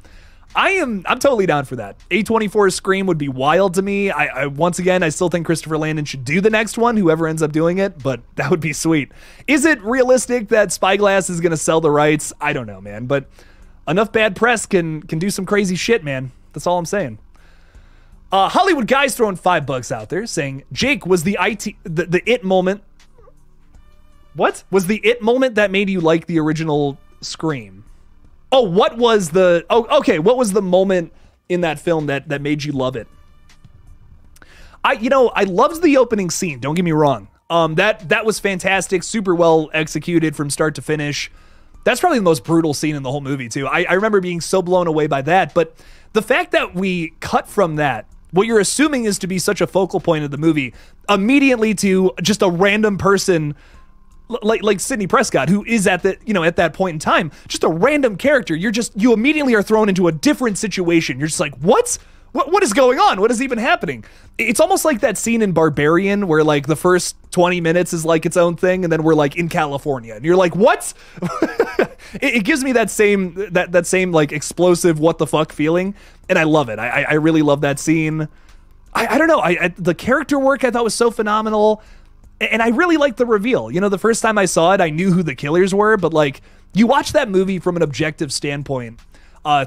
I'm totally down for that. A24's Scream would be wild to me. Once again, I still think Christopher Landon should do the next one, whoever ends up doing it, but that would be sweet. Is it realistic that Spyglass is going to sell the rights? I don't know, man, but enough bad press can do some crazy shit, man. That's all I'm saying. Hollywood guys throwing $5 out there saying, Jake, was the it moment. What? Was the it moment that made you like the original Scream? Oh, what was the... Oh, okay. What was the moment in that film that made you love it? I loved the opening scene. Don't get me wrong. That was fantastic. Super well executed from start to finish. That's probably the most brutal scene in the whole movie, too. I remember being so blown away by that. But the fact that we cut from that, what you're assuming is to be such a focal point of the movie, immediately to just a random person like Sidney Prescott, who is at the, at that point in time, just a random character. You immediately are thrown into a different situation. You're just like, what is going on? What is even happening? It's almost like that scene in Barbarian where like the first 20 minutes is like its own thing, and then we're like in California, and you're like, what? it gives me that same like explosive what the fuck feeling, and I love it. I really love that scene. I don't know. The character work I thought was so phenomenal, and I really liked the reveal. The first time I saw it, I knew who the killers were, but like you watch that movie from an objective standpoint.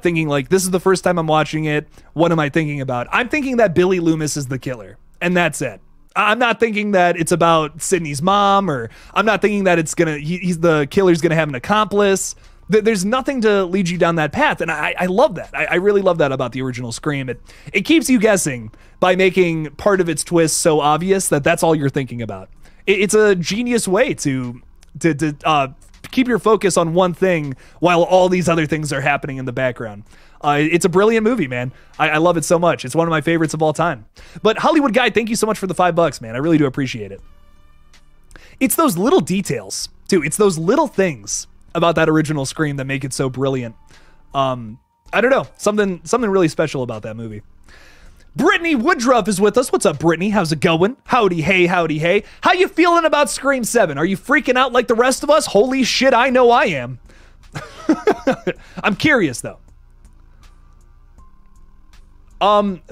Thinking like, this is the first time I'm watching it. What am I thinking about? I'm thinking that Billy Loomis is the killer, and that's it. I'm not thinking that it's about Sidney's mom, or I'm not thinking that he's the killer's gonna have an accomplice. There's nothing to lead you down that path, and I love that. I really love that about the original Scream. It keeps you guessing by making part of its twist so obvious that that's all you're thinking about. It's a genius way to keep your focus on one thing while all these other things are happening in the background. It's a brilliant movie, man. I love it so much. It's one of my favorites of all time. But Hollywood Guy, thank you so much for the $5, man. I really do appreciate it. It's those little details, too. It's those little things about that original Scream that make it so brilliant. I don't know. Something really special about that movie. Brittany Woodruff is with us. What's up, Brittany? How's it going? Howdy, hey, howdy, hey. How you feeling about Scream 7? Are you freaking out like the rest of us? Holy shit, I know I am. I'm curious, though.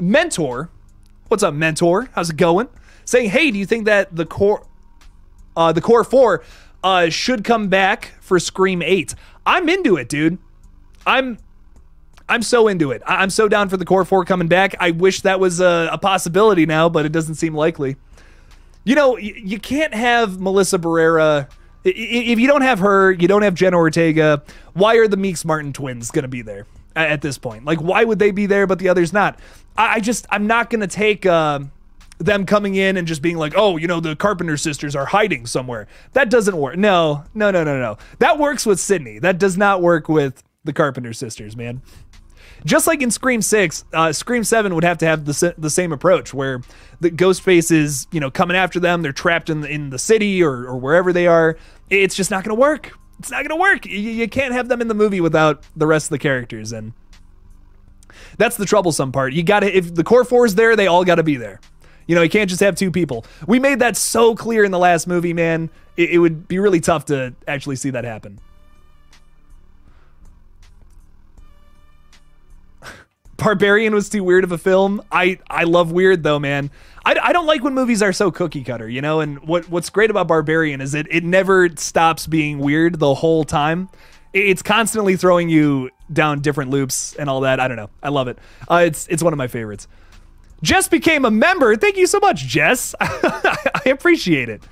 Mentor. What's up, Mentor? How's it going? Saying, hey, do you think that the core 4 should come back for Scream 8? I'm into it, dude. I'm so into it. I'm so down for the core 4 coming back. I wish that was a possibility now, but it doesn't seem likely. You can't have Melissa Barrera. If you don't have her, you don't have Jenna Ortega. Why are the Meeks Martin twins going to be there at this point? Like, why would they be there, but the others not? I'm not going to take them coming in and just being like, oh, the Carpenter sisters are hiding somewhere. That doesn't work. No. That works with Sidney. That does not work with the Carpenter sisters, man. Just like in Scream 6, Scream 7 would have to have the same approach, where the Ghostface is, coming after them. They're trapped in the city or wherever they are. It's just not going to work. It's not going to work. You can't have them in the movie without the rest of the characters, and that's the troublesome part. If the core 4 is there, they all got to be there. You can't just have 2 people. We made that so clear in the last movie, man. It would be really tough to actually see that happen. Barbarian was too weird of a film. I love weird though, man. I don't like when movies are so cookie cutter, and what's great about Barbarian is it never stops being weird the whole time. It's constantly throwing you down different loops and all that. I don't know. I love it. It's one of my favorites. Jess became a member. Thank you so much, Jess. I appreciate it.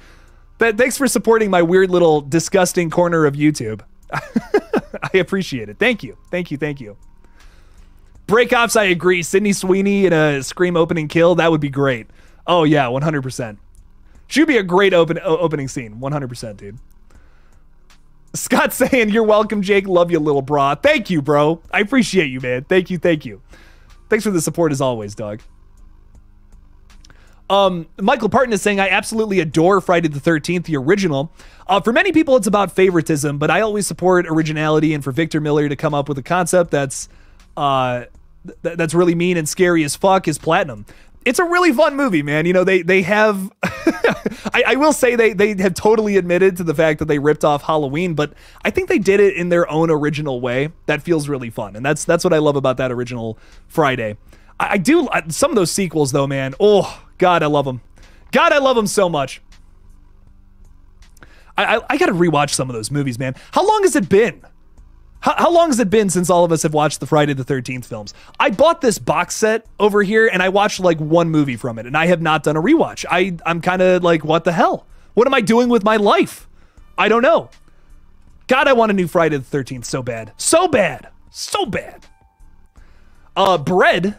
Thanks for supporting my weird little disgusting corner of YouTube. I appreciate it. Thank you. Breakoffs, I agree. Sydney Sweeney in a Scream opening kill, that would be great. Oh yeah, 100%. Should be a great opening scene, 100%, dude. Scott saying, you're welcome, Jake. Love you, little bra. Thank you, bro. I appreciate you, man. Thank you. Thanks for the support as always, dog. Michael Parton is saying, I absolutely adore Friday the 13th, the original. For many people, it's about favoritism, but I always support originality, and for Victor Miller to come up with a concept that's really mean and scary as fuck is platinum. It's a really fun movie, man. They have I will say they have totally admitted to the fact that they ripped off Halloween, but I think they did it in their own original way that feels really fun, and that's what I love about that original Friday. I do some of those sequels though, man. Oh God, I love them. God, I love them so much. I gotta rewatch some of those movies, man. How long has it been? How long has it been since all of us have watched the Friday the 13th films? I bought this box set over here and I watched like one movie from it, and I have not done a rewatch. I'm kind of like, what the hell? What am I doing with my life? I don't know. God, I want a new Friday the 13th so bad. So bad. Bread,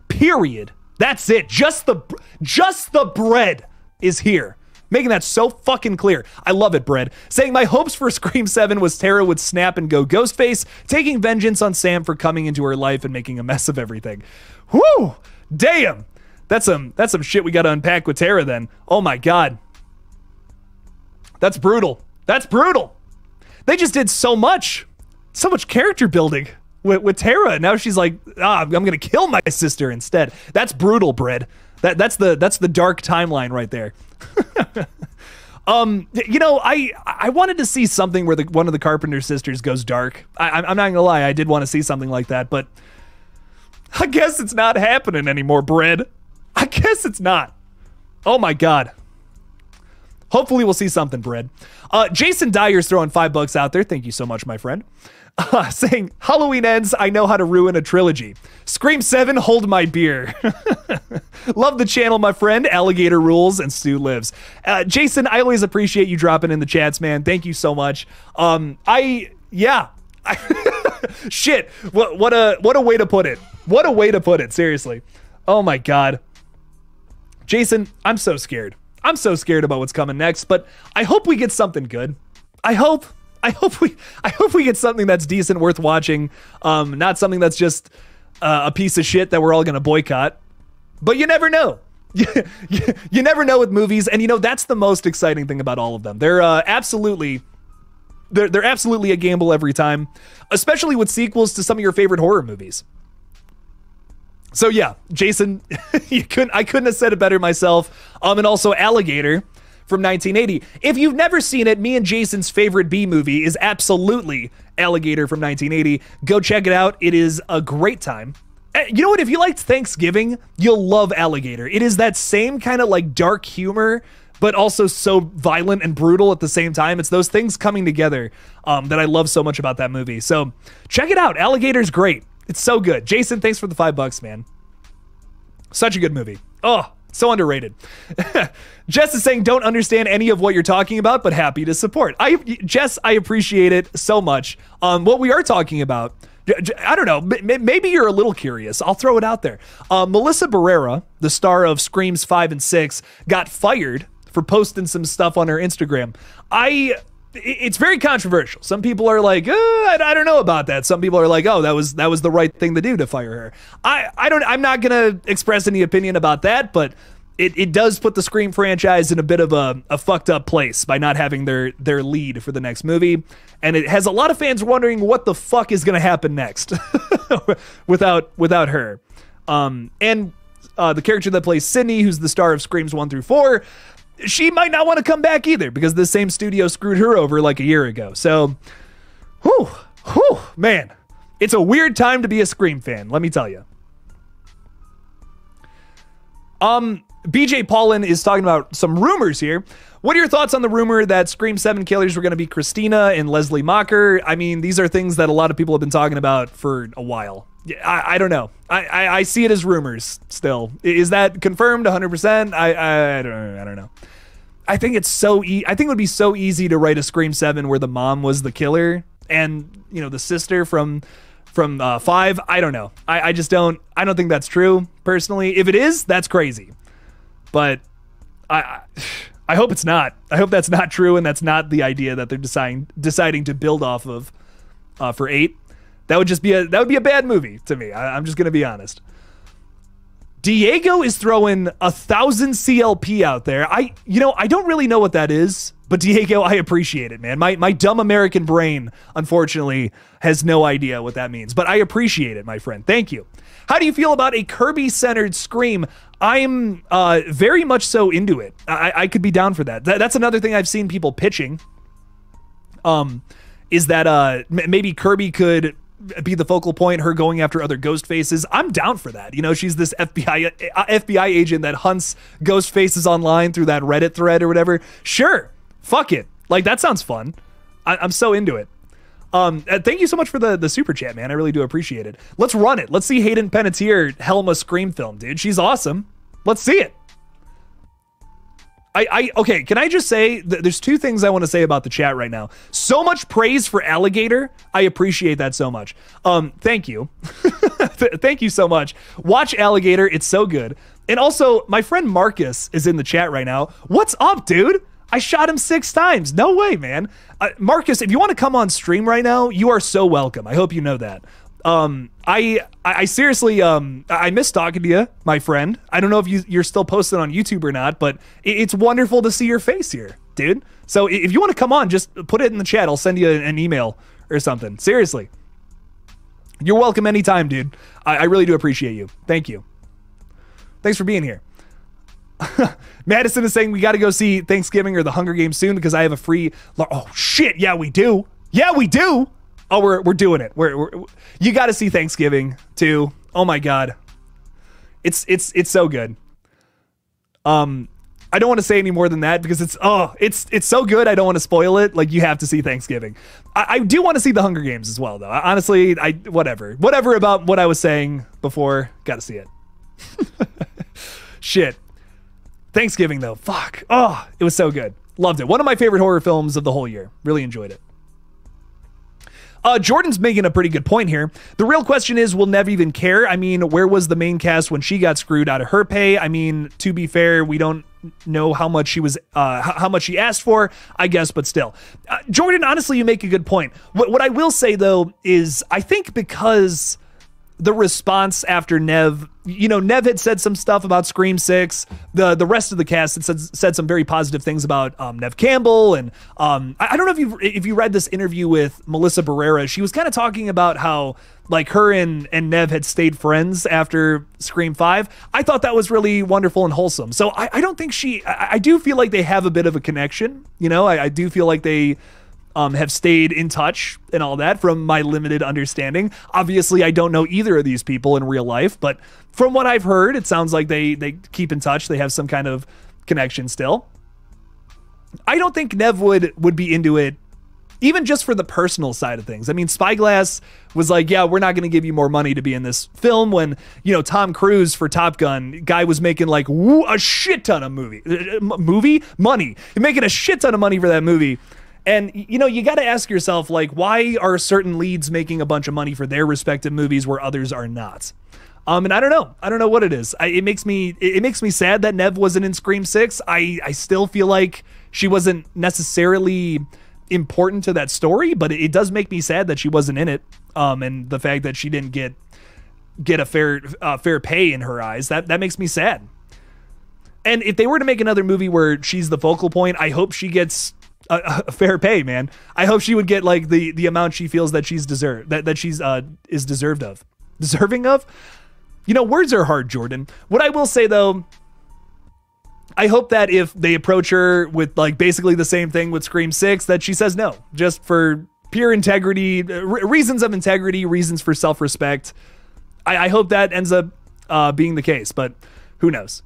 period. That's it. Just the bread is here. Making that so fucking clear. I love it, Bread. Saying, my hopes for Scream 7 was Tara would snap and go Ghostface, taking vengeance on Sam for coming into her life and making a mess of everything. Whew! Damn! That's some shit we gotta unpack with Tara then. Oh my God. That's brutal. That's brutal. They just did so much character building with Tara. Now she's like, I'm gonna kill my sister instead. That's brutal, Bread. That's the dark timeline right there. You know, I wanted to see something where one of the Carpenter sisters goes dark. I'm not gonna lie, I did want to see something like that, but I guess it's not happening anymore, Bread. I guess it's not. Oh my God. Hopefully we'll see something, Bread. Jason Dyer's throwing $5 out there. Thank you so much, my friend. Saying, Halloween ends, I know how to ruin a trilogy. Scream 7, hold my beer. Love the channel, my friend. Alligator rules and Stu lives. Jason, I always appreciate you dropping in the chats, man. Thank you so much. Yeah. Shit. What a way to put it. What a way to put it. Seriously. Oh my God. Jason, I'm so scared. I'm so scared about what's coming next, but I hope we get something good. I hope we get something that's decent, worth watching. Not something that's just a piece of shit that we're all gonna boycott. But you never know. You never know with movies, and you know that's the most exciting thing about all of them. They're absolutely a gamble every time, especially with sequels to some of your favorite horror movies. So yeah, Jason, I couldn't have said it better myself. And also Alligator from 1980. If you've never seen it, me and Jason's favorite B movie is absolutely Alligator from 1980. Go check it out. It is a great time. You know what? If you liked Thanksgiving, you'll love Alligator. It is that same kind of like dark humor, but also so violent and brutal at the same time. It's those things coming together that I love so much about that movie. So check it out. Alligator's great. It's so good. Jason, thanks for the $5, man. Such a good movie. Oh, so underrated. Jess is saying, don't understand any of what you're talking about, but happy to support. Jess, I appreciate it so much. What we are talking about, I don't know, maybe you're a little curious. I'll throw it out there. Melissa Barrera, the star of Screams 5 and 6, got fired for posting some stuff on her Instagram. It's very controversial. Some people are like, I don't know about that. Some people are like, oh, that was the right thing to do to fire her. I'm not gonna express any opinion about that, but it does put the Scream franchise in a bit of a fucked up place by not having their lead for the next movie. And it has a lot of fans wondering what the fuck is gonna happen next without her. And the character that plays Sidney, who's the star of Screams 1 through 4, she might not want to come back either because the same studio screwed her over like a year ago. So, whew, man, it's a weird time to be a Scream fan, let me tell you. BJ Paulin is talking about some rumors here. What are your thoughts on the rumor that Scream 7 killers were going to be Christina and Leslie Mocker? I mean, these are things that a lot of people have been talking about for a while. I don't know. I see it as rumors still. Is that confirmed 100%? I don't know. I think it's I think it would be so easy to write a Scream 7 where the mom was the killer and, you know, the sister from 5. I don't know. I don't think that's true personally. If it is, that's crazy. But I hope it's not. I hope that's not true and that's not the idea that they're deciding to build off of for 8. That would be a bad movie to me. I'm just gonna be honest. Diego is throwing 1,000 CLP out there. I don't really know what that is, but Diego, I appreciate it, man. My dumb American brain, unfortunately, has no idea what that means, but I appreciate it, my friend. Thank you. How do you feel about a Kirby-centered Scream? I'm very much so into it. I could be down for that. That's another thing I've seen people pitching. Is that maybe Kirby could be the focal point, her going after other ghost faces. I'm down for that. You know, she's this FBI agent that hunts ghost faces online through that Reddit thread or whatever. Sure, fuck it. Like, that sounds fun. I'm so into it. Thank you so much for the super chat, man. I really do appreciate it. Let's run it. Let's see Hayden Panettiere helm a Scream film, dude. She's awesome. Let's see it. Okay, can I just say, there's two things I want to say about the chat right now. So much praise for Alligator. I appreciate that so much. Thank you. Thank you so much. Watch Alligator. It's so good. And also, my friend Marcus is in the chat right now. What's up, dude? I shot him 6 times. No way, man. Marcus, if you want to come on stream right now, you are so welcome. I hope you know that. I seriously, I miss talking to you, my friend. I don't know if you're still posted on YouTube or not, but it's wonderful to see your face here. dude. So if you want to come on, just put it in the chat. I'll send you an email or something. Seriously. You're welcome anytime, dude. I really do appreciate you. Thank you. Thanks for being here. Madison is saying we got to go see Thanksgiving or the Hunger Games soon because I have a free... Oh, shit. Yeah, we do. Yeah, we do. Oh, we're doing it. You got to see Thanksgiving too. Oh my God. It's so good. I don't want to say any more than that because it's so good. I don't want to spoil it. Like, you have to see Thanksgiving. I do want to see the Hunger Games as well, though. Honestly, whatever about what I was saying before. Got to see it. Shit. Thanksgiving, though. Fuck. Oh, it was so good. Loved it. One of my favorite horror films of the whole year. Really enjoyed it. Jordan's making a pretty good point here. The real question is, will Nev even care? I mean, where was the main cast when she got screwed out of her pay? I mean, to be fair, we don't know how much she was, how much she asked for, I guess, but still. Jordan, honestly, you make a good point. What I will say, though, is I think because the response after Nev, Nev had said some stuff about Scream 6. The rest of the cast had said some very positive things about Nev Campbell. And I don't know if you read this interview with Melissa Barrera. She was kind of talking about how, like, her and Nev had stayed friends after Scream 5. I thought that was really wonderful and wholesome. So I don't think I do feel like they have a bit of a connection. I do feel like they have stayed in touch and all that from my limited understanding. Obviously, I don't know either of these people in real life, but from what I've heard, it sounds like they keep in touch. They have some kind of connection still. I don't think Nev would be into it, even just for the personal side of things. I mean, Spyglass was like, yeah, we're not going to give you more money to be in this film when, Tom Cruise for Top Gun, guy was making like a shit ton of money. You're making a shit ton of money for that movie. And, you got to ask yourself, like, why are certain leads making a bunch of money for their respective movies where others are not? And I don't know. I don't know what it is. It makes me sad that Nev wasn't in Scream 6. I still feel like she wasn't necessarily important to that story, but it does make me sad that she wasn't in it. And the fact that she didn't get a fair pay in her eyes, that makes me sad. And if they were to make another movie where she's the focal point, I hope she gets a fair pay, man. I hope she would get like the amount she feels that she's is deserving of. Words are hard, Jordan. What I will say, though, I hope that if they approach her with like basically the same thing with Scream 6, that she says no, just for pure integrity, reasons of integrity, reasons for self-respect. I hope that ends up being the case, but who knows?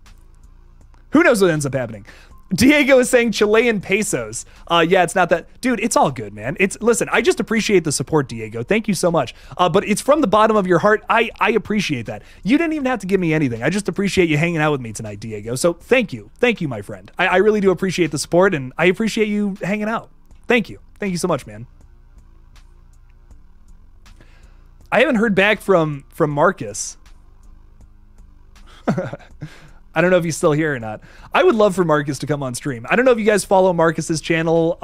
Who knows what ends up happening? Diego is saying Chilean pesos. Yeah, it's not that. Dude, it's all good, man. Listen, I just appreciate the support, Diego. Thank you so much. But it's from the bottom of your heart. I appreciate that. You didn't even have to give me anything. I just appreciate you hanging out with me tonight, Diego. So thank you. Thank you, my friend. I really do appreciate the support, and I appreciate you hanging out. Thank you. Thank you so much, man. I haven't heard back from Marcus. I don't know if he's still here or not. I would love for Marcus to come on stream. I don't know if you guys follow Marcus's channel.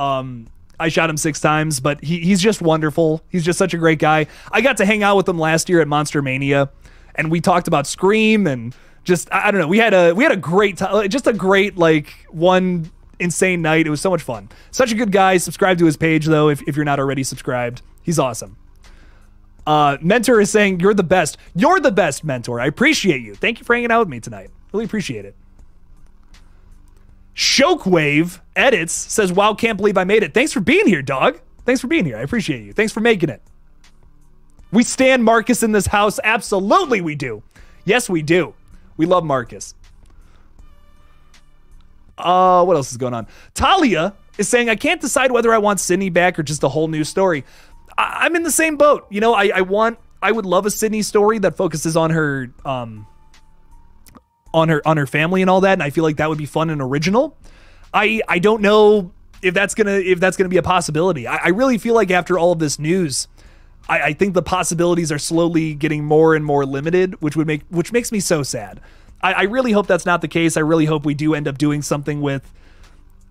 I shot him 6 times, but he's just wonderful. He's just such a great guy. I got to hang out with him last year at Monster Mania, and we talked about Scream and just, I don't know. We had a great time, just a great, like, one insane night. It was so much fun. Such a good guy. Subscribe to his page, though, if you're not already subscribed. He's awesome. Mentor is saying, you're the best. You're the best, Mentor. I appreciate you. Thank you for hanging out with me tonight. Really appreciate it. Shockwave Edits says, wow, can't believe I made it. Thanks for being here, dog. Thanks for being here. I appreciate you. Thanks for making it. We stand Marcus in this house. Absolutely we do. Yes, we do. We love Marcus. What else is going on? Talia is saying, I can't decide whether I want Sidney back or just a whole new story. I'm in the same boat. I would love a Sidney story that focuses on her, on her family and all that, and I feel like that would be fun and original. I don't know if that's gonna be a possibility. I really feel like after all of this news, I think the possibilities are slowly getting more and more limited, which makes me so sad. I really hope that's not the case. I really hope we do end up doing something with.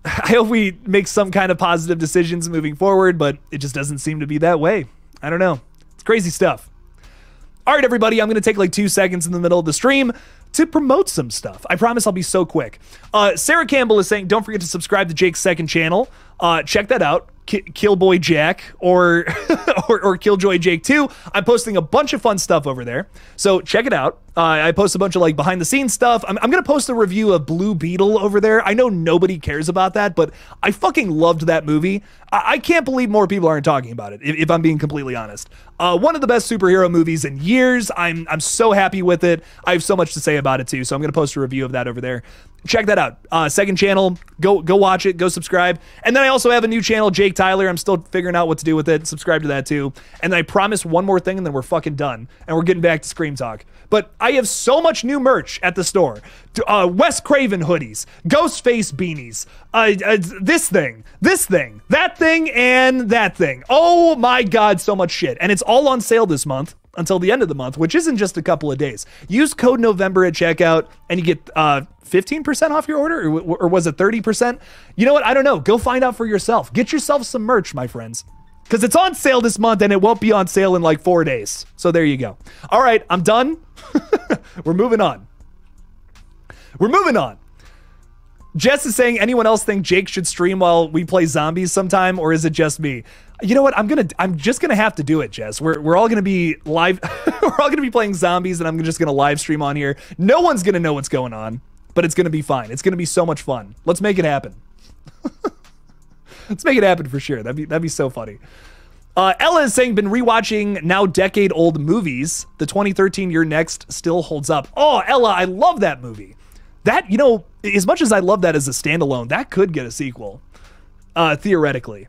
I hope we make some kind of positive decisions moving forward, but it just doesn't seem to be that way. I don't know. It's crazy stuff. All right, everybody, I'm going to take like 2 seconds in the middle of the stream to promote some stuff. I promise I'll be so quick. Sarah Campbell is saying, don't forget to subscribe to Jake's second channel. Check that out. Killboy Jack or KillJoy Jake 2. I'm posting a bunch of fun stuff over there, so check it out. I post a bunch of like behind the scenes stuff. I'm gonna post a review of Blue Beetle over there. I know nobody cares about that, but I fucking loved that movie. I can't believe more people aren't talking about it, if I'm being completely honest. One of the best superhero movies in years. I'm so happy with it. I have so much to say about it too, so I'm gonna post a review of that over there. Check that out. Second channel, go watch it, go subscribe. And then I also have a new channel, Jake Tyler. I'm still figuring out what to do with it. Subscribe to that too. And then I promise one more thing and then we're fucking done. And we're getting back to Scream Talk. But I have so much new merch at the store. Wes Craven hoodies, Ghostface beanies, this thing, that thing, and that thing. Oh my God, so much shit. And it's all on sale this month until the end of the month, which isn't just a couple of days. Use code November at checkout and you get 15% off your order, or was it 30%? You know what? I don't know. Go find out for yourself. Get yourself some merch, my friends, because it's on sale this month and it won't be on sale in like 4 days. So there you go. All right, I'm done. We're moving on. Jess is saying, anyone else think Jake should stream while we play zombies sometime, or is it just me? You know what? I'm just gonna have to do it, Jess. We're all gonna be live. We're all gonna be playing zombies, and I'm just gonna live stream on here. No one's gonna know what's going on, but it's gonna be fine. It's gonna be so much fun. Let's make it happen. Let's make it happen for sure. That'd be so funny. Ella is saying, been rewatching now decade-old movies. The 2013 You're Next still holds up. Oh, Ella, I love that movie. That, you know, as much as I love that as a standalone, that could get a sequel, theoretically.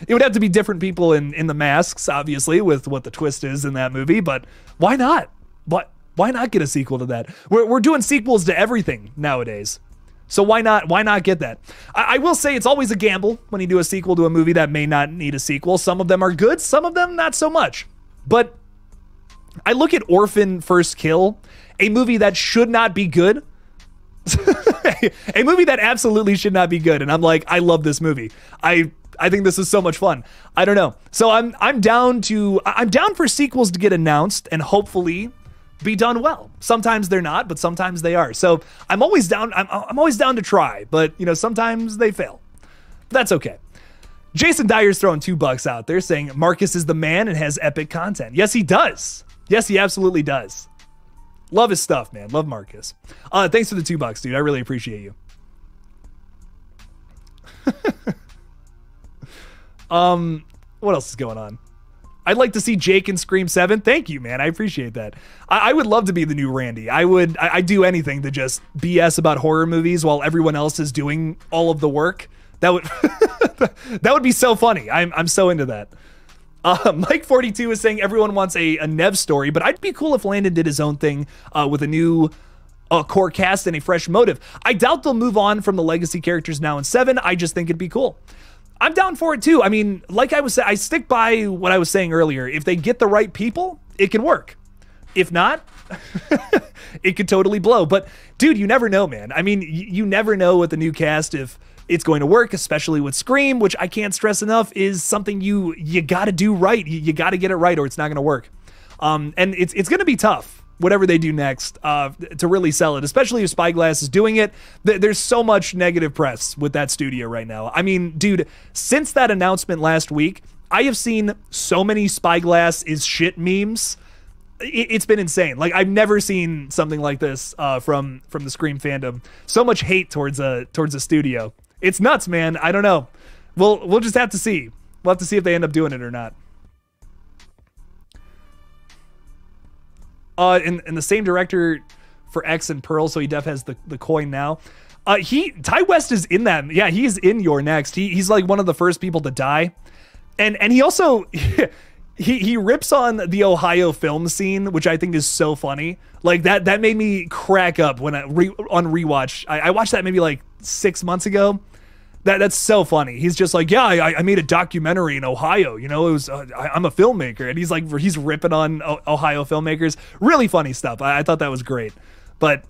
It would have to be different people in the masks, obviously, with what the twist is in that movie, but why not? Why not get a sequel to that? We're doing sequels to everything nowadays. So why not get that? I will say it's always a gamble when you do a sequel to a movie that may not need a sequel. Some of them are good, some of them not so much. But I look at Orphan First Kill, a movie that should not be good. A movie that absolutely should not be good. And I'm like, I love this movie. I think this is so much fun. I don't know. So I'm down for sequels to get announced and hopefully be done well. Sometimes they're not, but sometimes they are. So I'm always down. I'm always down to try, but you know, sometimes they fail. That's okay. Jason Dyer's throwing $2 out there saying Marcus is the man and has epic content. Yes, he does. Yes, he absolutely does. Love his stuff, man. Love Marcus. Thanks for the $2, dude. I really appreciate you. What else is going on? I'd like to see Jake in Scream 7. Thank you, man. I appreciate that. I would love to be the new Randy. I'd do anything to just BS about horror movies while everyone else is doing all of the work. That would that would be so funny. I'm so into that. Mike42 is saying everyone wants a Nev story, but I'd be cool if Landon did his own thing with a new core cast and a fresh motive. I doubt they'll move on from the legacy characters now in 7. I just think it'd be cool. I'm down for it too. I mean, like I was saying, I stick by what I was saying earlier. If they get the right people, it can work. If not, it could totally blow. But dude, you never know, man. I mean, you never know with the new cast if it's going to work, especially with Scream, which I can't stress enough is something you got to do right. You got to get it right or it's not going to work. And it's going to be tough, whatever they do next, to really sell it, especially if Spyglass is doing it. There's so much negative press with that studio right now. I mean, dude, since that announcement last week, I have seen so many Spyglass is shit memes. It's been insane. Like, I've never seen something like this from the Scream fandom. So much hate towards a studio. It's nuts, man. I don't know. We'll just have to see. We'll have to see if they end up doing it or not. And the same director for X and Pearl, so he def has the coin now. Ty West is in that. Yeah, he's in Your Next. He's like one of the first people to die. And he also he rips on the Ohio film scene, which I think is so funny. Like that made me crack up when on rewatch. I watched that maybe like 6 months ago. That's so funny. He's just like, yeah, I made a documentary in Ohio. You know, it was I'm a filmmaker, and he's ripping on Ohio filmmakers. Really funny stuff. I thought that was great. But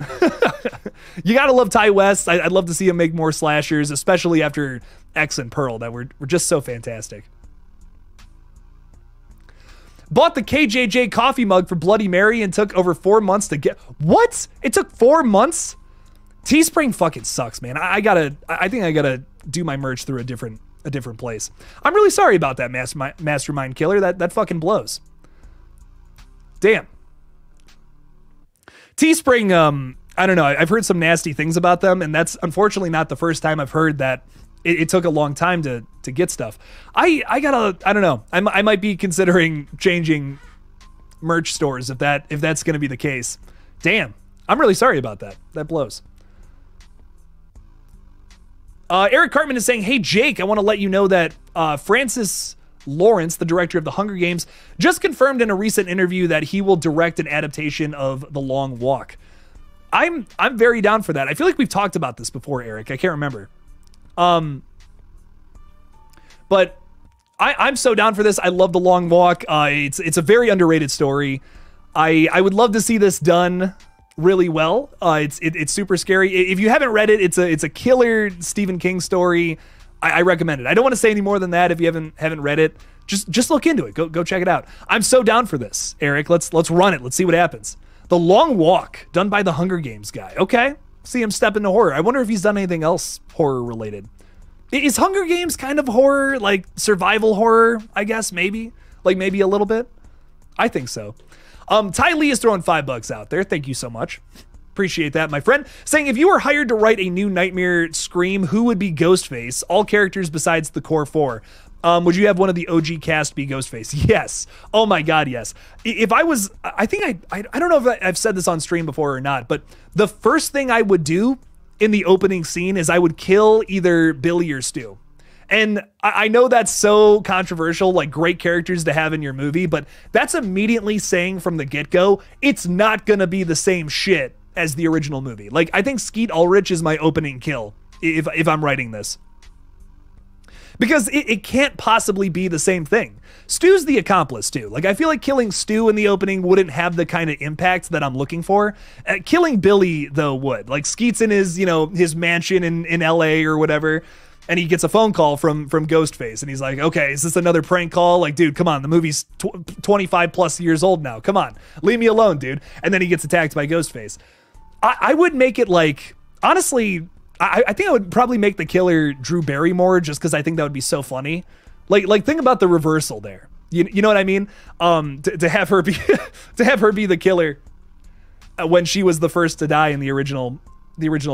you gotta love Ty West. I'd love to see him make more slashers, especially after X and Pearl that were just so fantastic. Bought the KJJ coffee mug for Bloody Mary and took over 4 months to get. What? It took 4 months? Teespring fucking sucks, man. I think I gotta do my merch through a different place. I'm really sorry about that, Mastermind Killer. That fucking blows. Damn. Teespring, I don't know. I've heard some nasty things about them, and that's unfortunately not the first time I've heard that it took a long time to get stuff. I don't know. I might be considering changing merch stores if that's gonna be the case. Damn. I'm really sorry about that. That blows. Eric Cartman is saying, hey, Jake, I want to let you know that Francis Lawrence, the director of The Hunger Games, just confirmed in a recent interview that he will direct an adaptation of The Long Walk. I'm very down for that. I feel like we've talked about this before, Eric. I can't remember. But I'm so down for this. I love The Long Walk. It's a very underrated story. I would love to see this done really well. It's super scary. If you haven't read it, it's a killer Stephen King story. I recommend it. I don't want to say any more than that if you haven't read it. Just look into it. Go check it out. I'm so down for this, Eric. Let's run it. Let's see what happens. The Long Walk, done by the Hunger Games guy. Okay. See him step into horror. I wonder if he's done anything else horror related. Is Hunger Games kind of horror, like survival horror, I guess, maybe? Like maybe a little bit? I think so. Ty Lee is throwing $5 out there. Thank you so much. Appreciate that, my friend. Saying, if you were hired to write a new Nightmare Scream, who would be Ghostface? All characters besides the core four. Would you have one of the OG cast be Ghostface? Yes. Oh my God, yes. If I was, I think I don't know if I've said this on stream before or not, but the first thing I would do in the opening scene is I would kill either Billy or Stu. And I know that's so controversial, like great characters to have in your movie, but that's immediately saying from the get-go, it's not gonna be the same shit as the original movie. Like, I think Skeet Ulrich is my opening kill if I'm writing this. Because it can't possibly be the same thing. Stu's the accomplice too. Like, I feel like killing Stu in the opening wouldn't have the kind of impact that I'm looking for. Killing Billy, though, would. Like, Skeet's in his, his mansion in LA or whatever, and he gets a phone call from Ghostface, and he's like, okay, is this another prank call? Like, dude, come on, the movie's 25 plus years old now. Come on, leave me alone, dude. And then he gets attacked by Ghostface. I would make it like, honestly, I think I would probably make the killer Drew Barrymore, just because I think that would be so funny. Like think about the reversal there. You know what I mean? To have her be to have her be the killer when she was the first to die in the original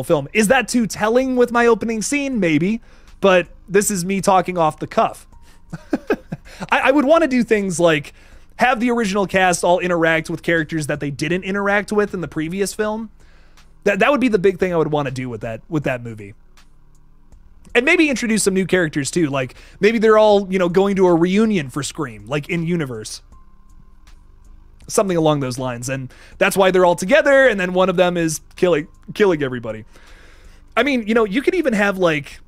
film. Is that too telling with my opening scene? Maybe, but this is me talking off the cuff. I would want to do things like have the original cast all interact with characters that they didn't interact with in the previous film. That would be the big thing I would want to do with that movie. And maybe introduce some new characters too. Like maybe they're all, going to a reunion for Scream, like in universe. Something along those lines. And that's why they're all together. And then one of them is killing everybody. I mean, you could even have like,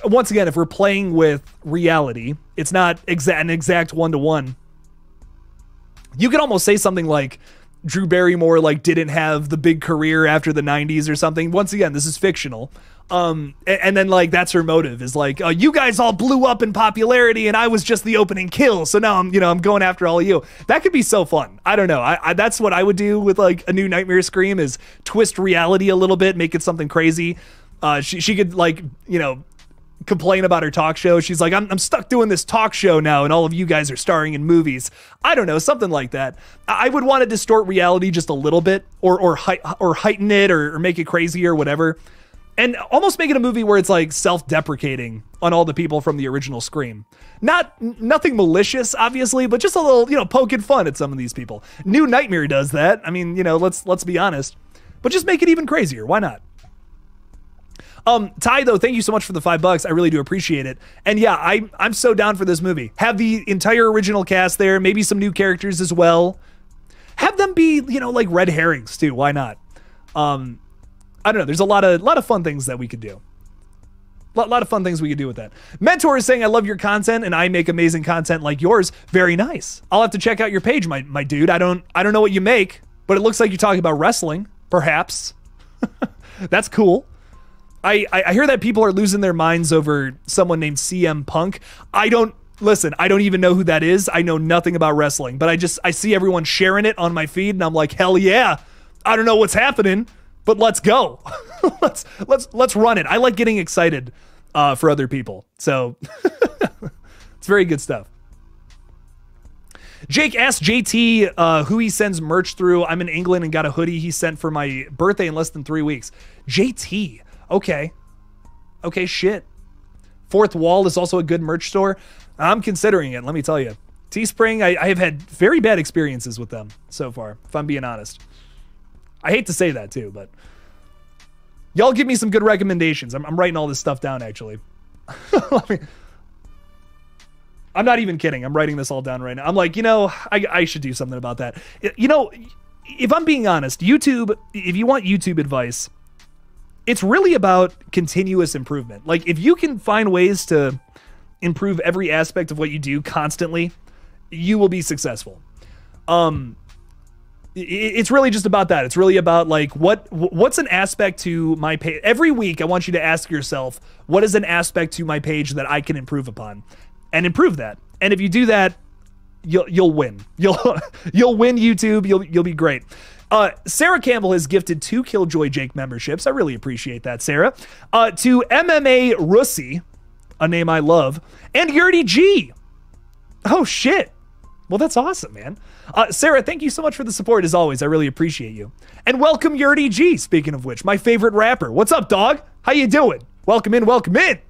once again, if we're playing with reality, it's not an exact one-to-one. You could almost say something like, Drew Barrymore didn't have the big career after the 90s or something. Once again, this is fictional. And then that's her motive is you guys all blew up in popularity and I was just the opening kill. So now I'm going after all of you. That could be so fun. I don't know. That's what I would do with a new Nightmare Scream is twist reality a little bit, make it something crazy. She could complain about her talk show. She's like, I'm stuck doing this talk show now and all of you guys are starring in movies. I don't know, something like that. I would want to distort reality just a little bit or heighten it or make it crazy or whatever. And almost make it a movie where it's self-deprecating on all the people from the original Scream. Nothing malicious, obviously, but just a little, poking fun at some of these people. New Nightmare does that. I mean, let's be honest. But just make it even crazier. Why not? Ty, though, thank you so much for the $5. I really do appreciate it. And yeah, I'm so down for this movie. Have the entire original cast there, maybe some new characters as well. Have them be, like red herrings too. Why not? I don't know. There's a lot of fun things that we could do. A lot of fun things we could do with that. Mentor is saying, I love your content and I make amazing content like yours. Very nice. I'll have to check out your page, my dude. I don't know what you make, but it looks like you're talking about wrestling, perhaps. That's cool. I hear that people are losing their minds over someone named CM Punk. I don't Listen, I don't even know who that is. I know nothing about wrestling, but I see everyone sharing it on my feed, and I'm like, hell yeah. I don't know what's happening, but let's go. let's run it. I like getting excited for other people. So it's very good stuff. Jake asked JT who he sends merch through. I'm in England and got a hoodie he sent for my birthday in less than 3 weeks. JT. Okay, shit. Fourth Wall is also a good merch store. I'm considering it, let me tell you. Teespring, I have had very bad experiences with them so far, if I'm being honest. I hate to say that too, but y'all give me some good recommendations. I'm writing all this stuff down, actually. I'm not even kidding. I'm writing this all down right now. I'm like, I should do something about that. If I'm being honest, YouTube, if you want YouTube advice, it's really about continuous improvement. Like, if you can find ways to improve every aspect of what you do constantly, you will be successful. It's really just about that. It's really about, like, what's an aspect to my page. Every week, I want you to ask yourself, what is an aspect to my page that I can improve upon, and improve that. And if you do that, you'll win. You'll win YouTube. You'll be great. Sarah Campbell has gifted 2 KillJoy Jake memberships. I really appreciate that, Sarah. To MMA Russi, a name I love, and Yurdy G. Oh, shit. Well, that's awesome, man. Sarah, thank you so much for the support, as always. I really appreciate you. And welcome, Yurdy G, speaking of which, my favorite rapper. What's up, dog? How you doing? Welcome in, welcome in.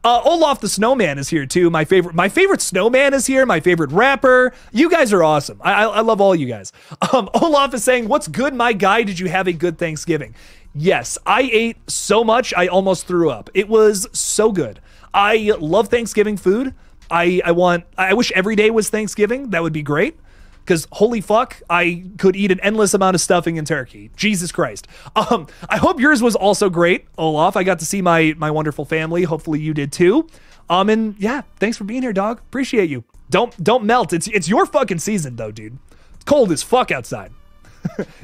Olaf the Snowman is here, too. My favorite snowman is here. My favorite rapper. You guys are awesome. I love all you guys. Olaf is saying, what's good, my guy? Did you have a good Thanksgiving? Yes, I ate so much I almost threw up. It was so good. I love Thanksgiving food. I wish every day was Thanksgiving. That would be great. Because holy fuck, I could eat an endless amount of stuffing and turkey. Jesus Christ. I hope yours was also great, Olaf. I got to see my wonderful family. Hopefully you did too. And yeah, thanks for being here, dog. Appreciate you. Don't melt. It's your fucking season though, dude. It's cold as fuck outside.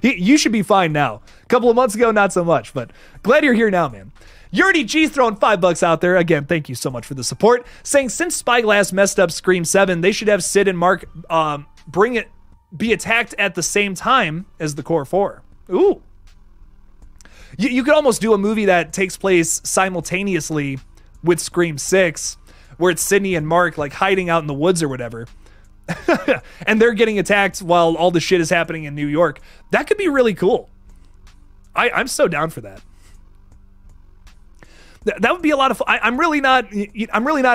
You should be fine now. A couple of months ago, not so much, but glad you're here now, man. Yurdy G's throwing $5 out there. Again, thank you so much for the support. Saying, since Spyglass messed up Scream 7, they should have Sid and Mark be attacked at the same time as the Core 4. Ooh. You could almost do a movie that takes place simultaneously with Scream 6, where it's Sidney and Mark, like, hiding out in the woods or whatever. And they're getting attacked while all the shit is happening in New York. That could be really cool. I'm so down for that. That would be a lot of fun. I'm really not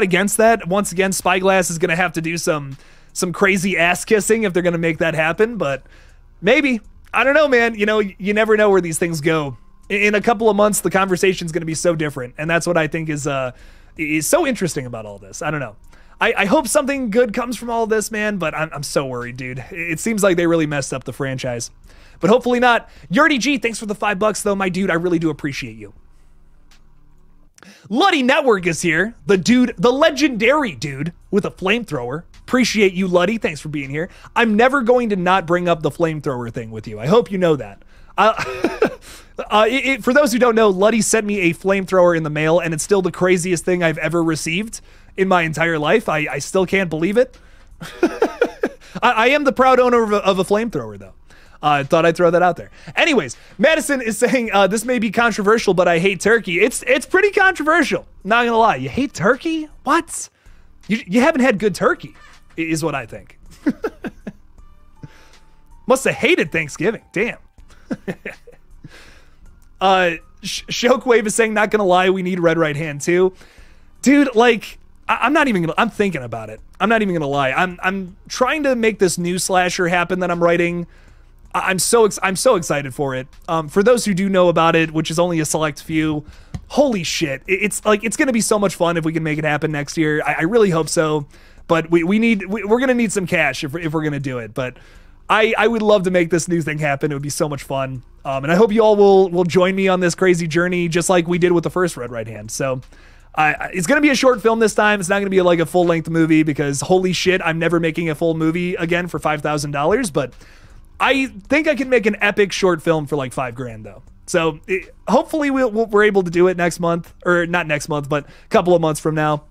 against that. Once again, Spyglass is going to have to do some crazy ass kissing if they're going to make that happen, but maybe. I don't know, man. You never know where these things go. In a couple of months, the conversation's going to be so different, and that's what I think is so interesting about all this. I don't know. I hope something good comes from all this, man, but I'm so worried, dude. It seems like they really messed up the franchise, but hopefully not. Yurdy G, thanks for the $5 though, my dude. I really do appreciate you. Luddy Network is here. The legendary dude with a flamethrower. Appreciate you, Luddy. Thanks for being here. I'm never going to not bring up the flamethrower thing with you. I hope you know that. For those who don't know, Luddy sent me a flamethrower in the mail, and it's still the craziest thing I've ever received in my entire life. I still can't believe it. I am the proud owner of a flamethrower, though. I thought I'd throw that out there. Anyways, Madison is saying, this may be controversial, but I hate turkey. It's pretty controversial. Not gonna lie. You hate turkey? What? You haven't had good turkey, is what I think. Must have hated Thanksgiving. Damn. Shockwave is saying, not gonna lie, we need Red Right Hand too. Dude, like, I'm thinking about it. I'm not even gonna lie. I'm trying to make this new slasher happen that I'm writing. I'm so excited for it. For those who do know about it, which is only a select few, holy shit. It's gonna be so much fun if we can make it happen next year. I really hope so. But we're gonna need some cash if we're gonna do it. But I would love to make this new thing happen. It would be so much fun. And I hope you all will join me on this crazy journey, just like we did with the first Red Right Hand. So it's going to be a short film this time. It's not going to be like a full-length movie because holy shit, I'm never making a full movie again for $5,000. But I think I can make an epic short film for like $5,000 though. So hopefully we're able to do it next month, or not next month, but a couple of months from now.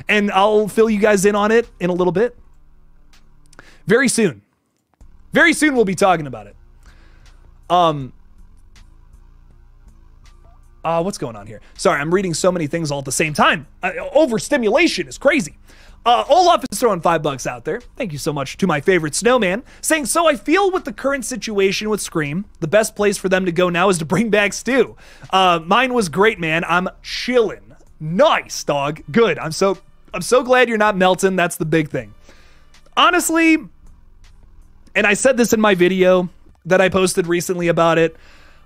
And I'll fill you guys in on it in a little bit. Very soon. Very soon we'll be talking about it. What's going on here? Sorry, I'm reading so many things all at the same time. Overstimulation is crazy. Olaf is throwing $5 out there. Thank you so much to my favorite snowman, saying, so I feel with the current situation with Scream, the best place for them to go now is to bring back Stu. Mine was great, man. I'm chilling. Nice, dog. Good. I'm so glad you're not melting. That's the big thing. Honestly, and I said this in my video that I posted recently about it,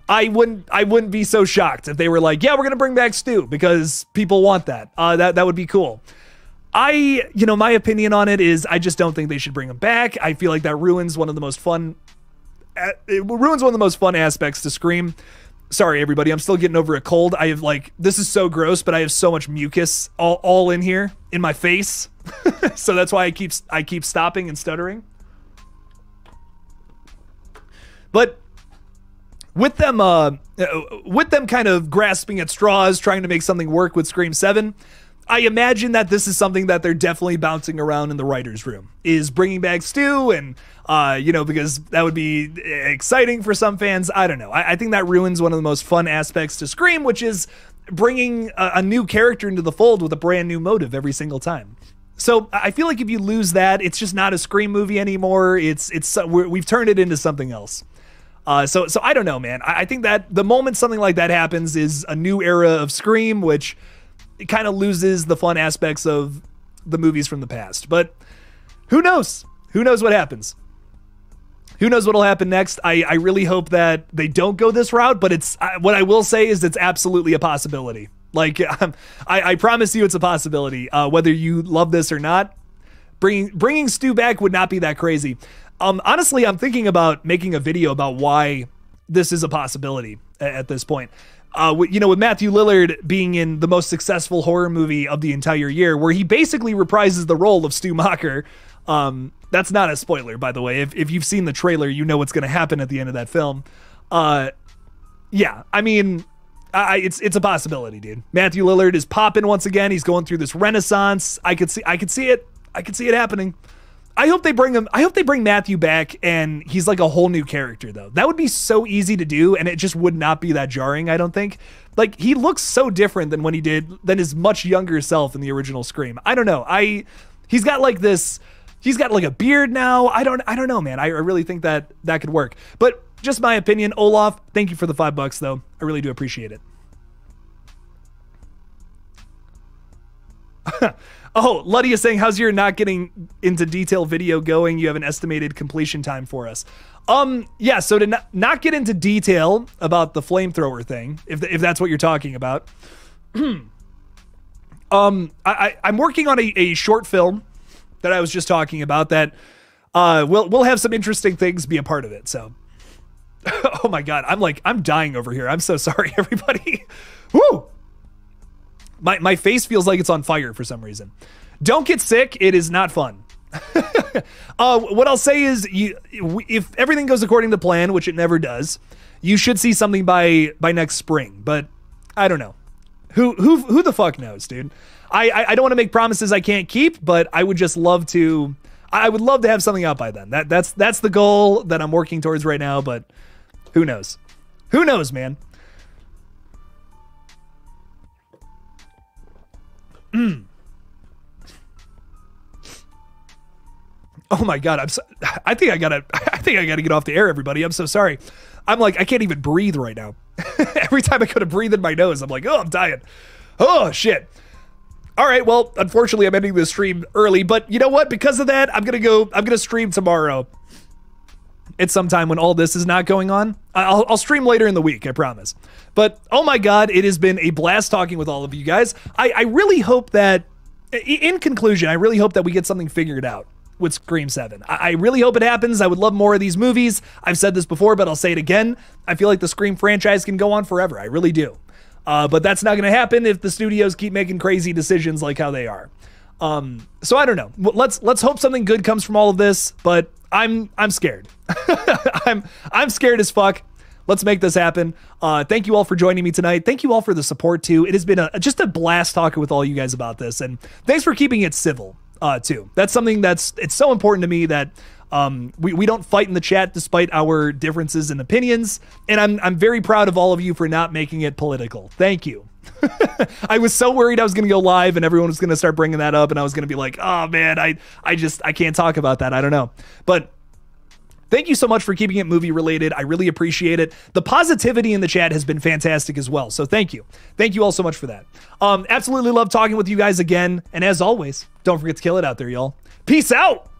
I wouldn't be so shocked if they were like, yeah, we're gonna bring back Stu because people want that. That would be cool. My opinion on it is I just don't think they should bring him back. I feel like that ruins one of the most fun. It ruins one of the most fun aspects to Scream. Sorry, everybody. I'm still getting over a cold. I have this is so gross, but I have so much mucus all in here in my face. So that's why I keep stopping and stuttering. But with them kind of grasping at straws, trying to make something work with Scream 7, I imagine that this is something that they're definitely bouncing around in the writer's room, is bringing back Stu, and, because that would be exciting for some fans. I don't know. I think that ruins one of the most fun aspects to Scream, which is bringing a new character into the fold with a brand new motive every single time. So I feel like if you lose that, it's just not a Scream movie anymore. We've turned it into something else. So I don't know, man. I think that the moment something like that happens is a new era of Scream, which it kind of loses the fun aspects of the movies from the past. But who knows? Who knows what happens? Who knows what'll happen next? I really hope that they don't go this route, but what I will say is it's absolutely a possibility. I promise you it's a possibility. Whether you love this or not, bringing Stu back would not be that crazy. Honestly, I'm thinking about making a video about why this is a possibility at this point. With Matthew Lillard being in the most successful horror movie of the entire year, where he basically reprises the role of Stu Macher. That's not a spoiler, by the way. If you've seen the trailer, you know what's going to happen at the end of that film. Yeah, I mean, it's a possibility, dude. Matthew Lillard is popping once again. He's going through this renaissance. I could see it. I could see it happening. I hope they bring him. I hope they bring Matthew back and he's like a whole new character, though. That would be so easy to do, and it just would not be that jarring, I don't think. Like, he looks so different than than his much younger self in the original Scream. I don't know. He's got like a beard now. I don't know, man. I really think that could work. But just my opinion. Olaf, thank you for the $5 though. I really do appreciate it. Oh, Luddy is saying, how's your not getting into detail video going? You have an estimated completion time for us. Yeah, so to not get into detail about the flamethrower thing, if that's what you're talking about, I'm working on a short film that I was just talking about that we'll have some interesting things be a part of it. So, oh my God, I'm dying over here. I'm so sorry, everybody. Woo! My face feels like it's on fire for some reason. Don't get sick. It is not fun. What I'll say is, if everything goes according to plan, which it never does, you should see something by next spring. But I don't know. Who the fuck knows, dude? I don't want to make promises I can't keep, but I would just love to. I would love to have something out by then. That's the goal that I'm working towards right now. But who knows? Who knows, man? Oh my God, I think I gotta get off the air, everybody. I'm so sorry. I can't even breathe right now. Every time I go to breathe in my nose, I'm like, oh, I'm dying. Oh shit. All right, well, unfortunately I'm ending the stream early, but you know what? Because of that, I'm gonna stream tomorrow. It's sometime when all this is not going on. I'll stream later in the week, I promise. But oh my God, it has been a blast talking with all of you guys. I really hope that, in conclusion, I really hope that we get something figured out with Scream 7. I really hope it happens. I would love more of these movies. I've said this before, but I'll say it again. I feel like the Scream franchise can go on forever. I really do. But that's not going to happen if the studios keep making crazy decisions like how they are. So I don't know. Let's hope something good comes from all of this, but I'm scared. I'm scared as fuck. Let's make this happen. Thank you all for joining me tonight. Thank you all for the support too. It has been just a blast talking with all you guys about this, and thanks for keeping it civil too. That's something it's so important to me that we don't fight in the chat despite our differences in opinions, and I'm very proud of all of you for not making it political. Thank you. I was so worried I was going to go live and everyone was going to start bringing that up, and I was going to be like, oh man, I can't talk about that. I don't know. But thank you so much for keeping it movie related. I really appreciate it. The positivity in the chat has been fantastic as well. So thank you. Thank you all so much for that. Absolutely love talking with you guys again. And as always, don't forget to kill it out there, y'all. Peace out.